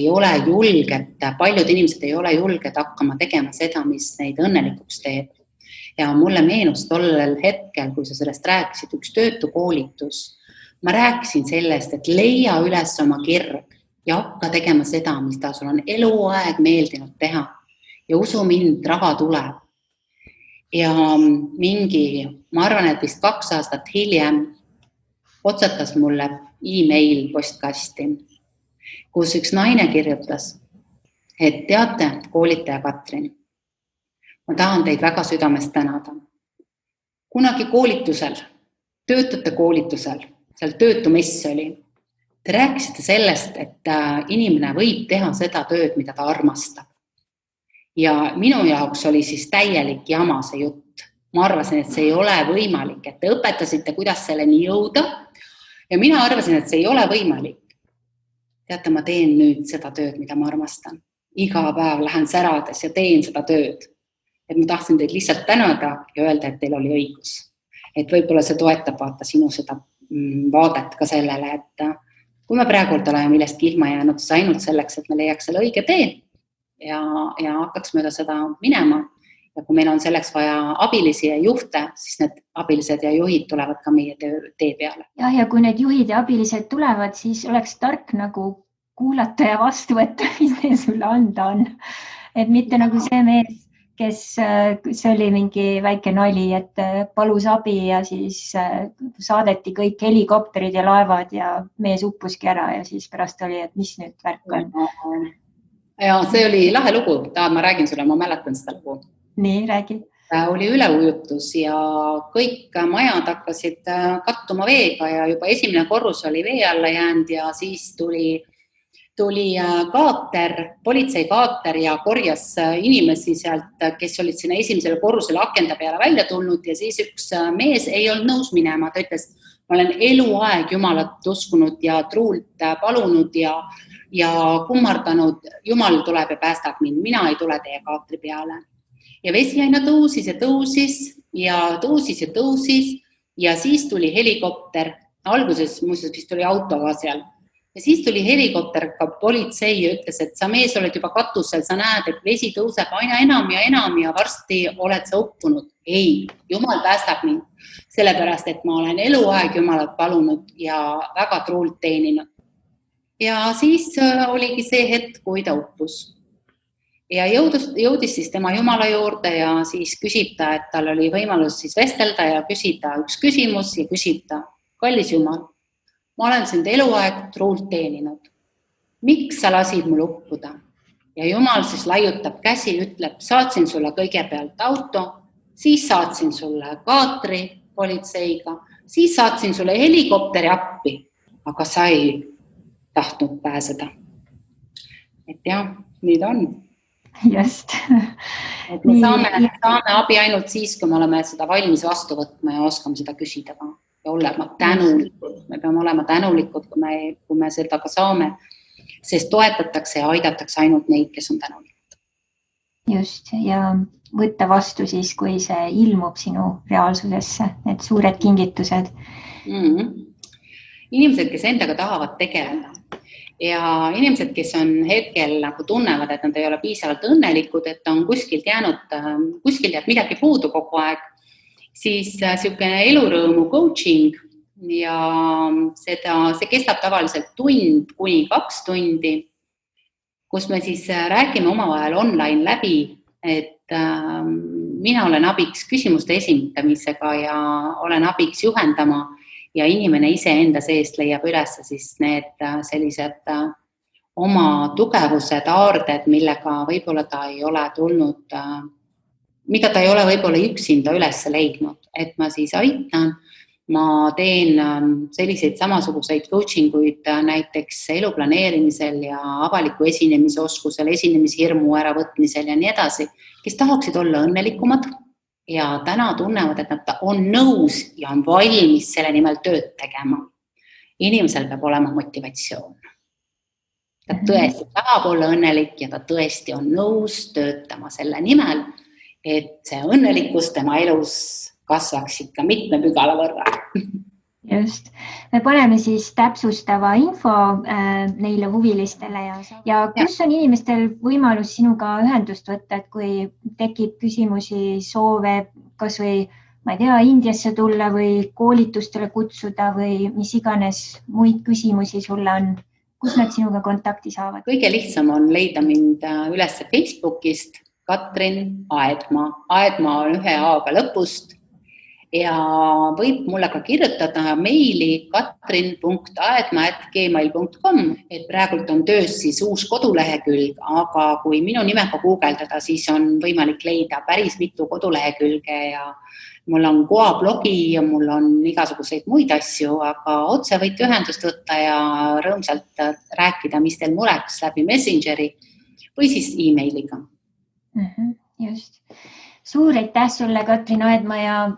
S1: ole julged, paljud inimesed ei ole julged hakkama tegema seda, mis neid õnnelikuks teeb. Ja mulle meenus tollel hetkel, kui sa sellest rääkisid, üks töötukoolitus. Ma rääkisin sellest, et leia üles oma kirg ja hakka tegema seda, mis ta sul on eluaeg meeldinud teha. Ja usu mind, raha tuleb. Ja ma arvan, et vist 2 aastat hiljem otsatas mulle e-mail postkasti, kus üks naine kirjutas, et teate, koolitaja Katrin, ma tahan teid väga südamest tänada. Kunagi koolitusel töötute koolitusel, seal töötumess oli. Te rääkisite sellest, et inimene võib teha seda tööd, mida ta armastab. Ja minu jaoks oli siis täielik jama see jutt. Ma arvasin, et see ei ole võimalik, et te õpetasite, kuidas selleni jõuda. Ja mina arvasin, et see ei ole võimalik. Teate, ma teen nüüd seda tööd, mida ma armastan. Iga päev lähen särades ja teen seda tööd. Et ma tahtsin teid lihtsalt tänada ja öelda, et teil oli õigus. Et võib-olla see toetab vaata sinu seda vaadet ka sellele, et kui me praegu oleme millestki ilma jäänud, siis ainult selleks, et me leiaks selle õige tee ja hakkaks mööda seda minema. Ja kui meil on selleks vaja abilisi ja juhte, siis need abilised ja juhid tulevad ka meie tee peale.
S2: Ja kui need juhid ja abilised tulevad, siis oleks tark nagu kuulata ja vastu võtta, mis neil sulle anda on. Et mitte nagu see mees, kes see oli mingi väike nali, et palus abi ja siis saadeti kõik helikopterid ja laevad ja mees uppuski ära ja siis pärast oli, et mis nüüd värk on.
S1: Ja see oli lahe lugu. Ma räägin sulle, ma mäletan seda lugu.
S2: Nii, räägi.
S1: Oli üleujutus ja kõik majad hakkasid kattuma veega ja juba esimene korrus oli vee alla jäänud ja siis tuli kaater, politseikaater ja korjas inimesi sealt, kes olid sinna esimesele korrusele akenda peale välja tulnud ja siis üks mees ei olnud nõus minema. Ta ütles, ma olen eluaeg Jumalat uskunud ja truult palunud ja kummardanud. Jumal tuleb ja päästab mind, mina ei tule teie kaatri peale. Ja vesi aina tõusis ja tõusis ja tõusis ja tõusis ja siis tuli helikopter. Alguses muuseas vist tuli auto ka seal. Ja siis tuli helikopter, ka politsei ja ütles, et sa mees oled juba katusel, sa näed, et vesi tõuseb aina enam ja varsti oled sa uppunud. Ei, Jumal päästab mind, sellepärast, et ma olen eluaeg Jumalat palunud ja väga truult teeninud. Ja siis oligi see hetk, kui ta uppus. Ja jõudis siis tema Jumala juurde ja siis küsib ta, et tal oli võimalus siis vestelda ja küsida üks küsimus ja küsib ta, kallis Jumal, ma olen sind eluaeg truult teeninud. Miks sa lasid mul uppuda? Ja Jumal siis laiutab käsi, ütleb, saatsin sulle kõigepealt auto, siis saatsin sulle kaatri politseiga, siis saatsin sulle helikopteri appi, aga sa ei tahtnud pääseda. Et jah, nüüd on.
S2: Just.
S1: Et me saame abi ainult siis, kui me oleme seda valmis vastu võtma ja oskame seda küsida ka. Ja olema tänulikud. Me peame olema tänulikud, kui me seda ka saame, sest toetatakse ja aidatakse ainult neid, kes on tänulikud.
S2: Just, ja võtta vastu siis, kui see ilmub sinu reaalsusesse, need suured kingitused.
S1: Inimesed, kes endaga tahavad tegeleda ja inimesed, kes on hetkel nagu tunnevad, et nad ei ole piisavalt õnnelikud, et on kuskilt jääb midagi puudu kogu aeg, siis selline elurõõmu coaching ja see kestab tavaliselt tund kuni 2 tundi, kus me siis räägime omavahel online läbi, et mina olen abiks küsimuste esitamisega ja olen abiks juhendama ja inimene ise enda seest leiab üles siis need sellised oma tugevused, aarded, millega võib-olla ta ei ole tulnud, mida ta ei ole võib-olla üksinda üles leidnud, et ma siis aitan. Ma teen selliseid samasuguseid coachinguid näiteks eluplaneerimisel ja avaliku esinemisoskusel, esinemishirmu äravõtmisel ja nii edasi, kes tahaksid olla õnnelikumad ja täna tunnevad, et nad on nõus ja on valmis selle nimel tööd tegema. Inimesel peab olema motivatsioon. Ta tõesti tahab olla õnnelik ja ta tõesti on nõus töötama selle nimel, et see õnnelikkus tema elus kasvaks ikka mitme pügala võrra.
S2: Just. Me paneme siis täpsustava info neile huvilistele ja kus on inimestel võimalus sinuga ühendust võtta, et kui tekib küsimusi, soove, kas või, ma ei tea, Indiasse tulla või koolitustele kutsuda või mis iganes muid küsimusi sulle on, kus nad sinuga kontakti saavad?
S1: Kõige lihtsam on leida mind üles Facebookist, Katrin Aedmaa. Aedmaa on 1 A-ga lõpust. ja võib mulle ka kirjutada meili katrin.aedma@gmail.com, et praegult on töös siis uus kodulehekülg, aga kui minu nimega guugeldada, siis on võimalik leida päris mitu kodulehekülge ja mul on Goa blogi ja mul on igasuguseid muid asju, aga otse võite ühendust võtta ja rõõmsalt rääkida, mis teil mureks läbi Messengeri või siis e-mailiga.
S2: Just. Suur aitäh sulle, Katrin Aedma, ja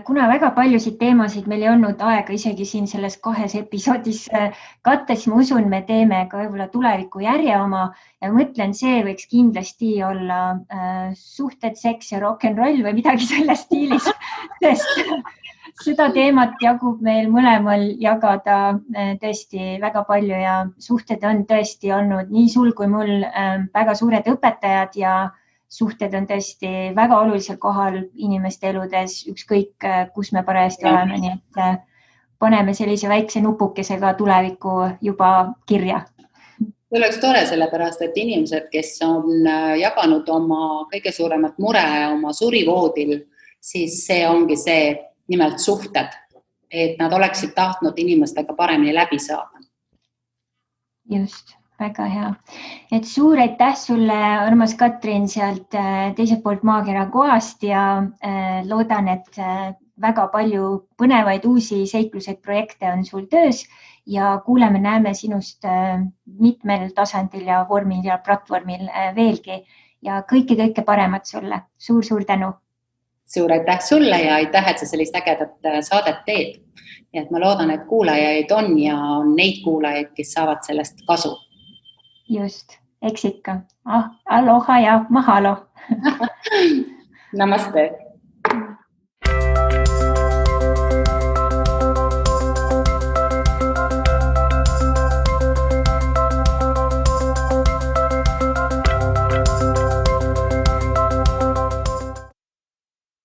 S2: kuna väga paljusid teemasid meil ei olnud aega isegi siin selles 2 episoodis katta, siis ma usun, me teeme ka võib-olla tuleviku järje oma ja mõtlen, see võiks kindlasti olla suhted, seks ja rock'n'roll või midagi selles stiilis, sest seda teemat jagub meil mõlemal jagada tõesti väga palju ja suhted on tõesti olnud nii sul kui mul väga suured õpetajad ja suhted on tõesti väga olulisel kohal inimeste eludes, ükskõik kus me parajasti oleme, nii et paneme sellise väikse nupukesega tuleviku juba kirja.
S1: See oleks tore, sellepärast, et inimesed, kes on jaganud oma kõige suuremat mure oma surivoodil, siis see ongi see nimelt suhted, et nad oleksid tahtnud inimestega paremini läbi saada.
S2: Just. Väga hea. Et suur aitäh sulle, armas Katrin, sealt teiselt poolt maakera Goast ja loodan, et väga palju põnevaid uusi seikluseid projekte on sul töös ja kuuleme-näeme sinust mitmel tasandil ja vormil ja platvormil veelgi ja kõike paremat sulle. Suur tänu.
S1: Suur aitäh sulle ja aitäh, et sa sellist ägedat saadet teed. Ja et ma loodan, et kuulajaid on ja on neid kuulajaid, kes saavad sellest kasu.
S2: Just, eks ikka. Aloha ja mahalo.
S1: Namaste.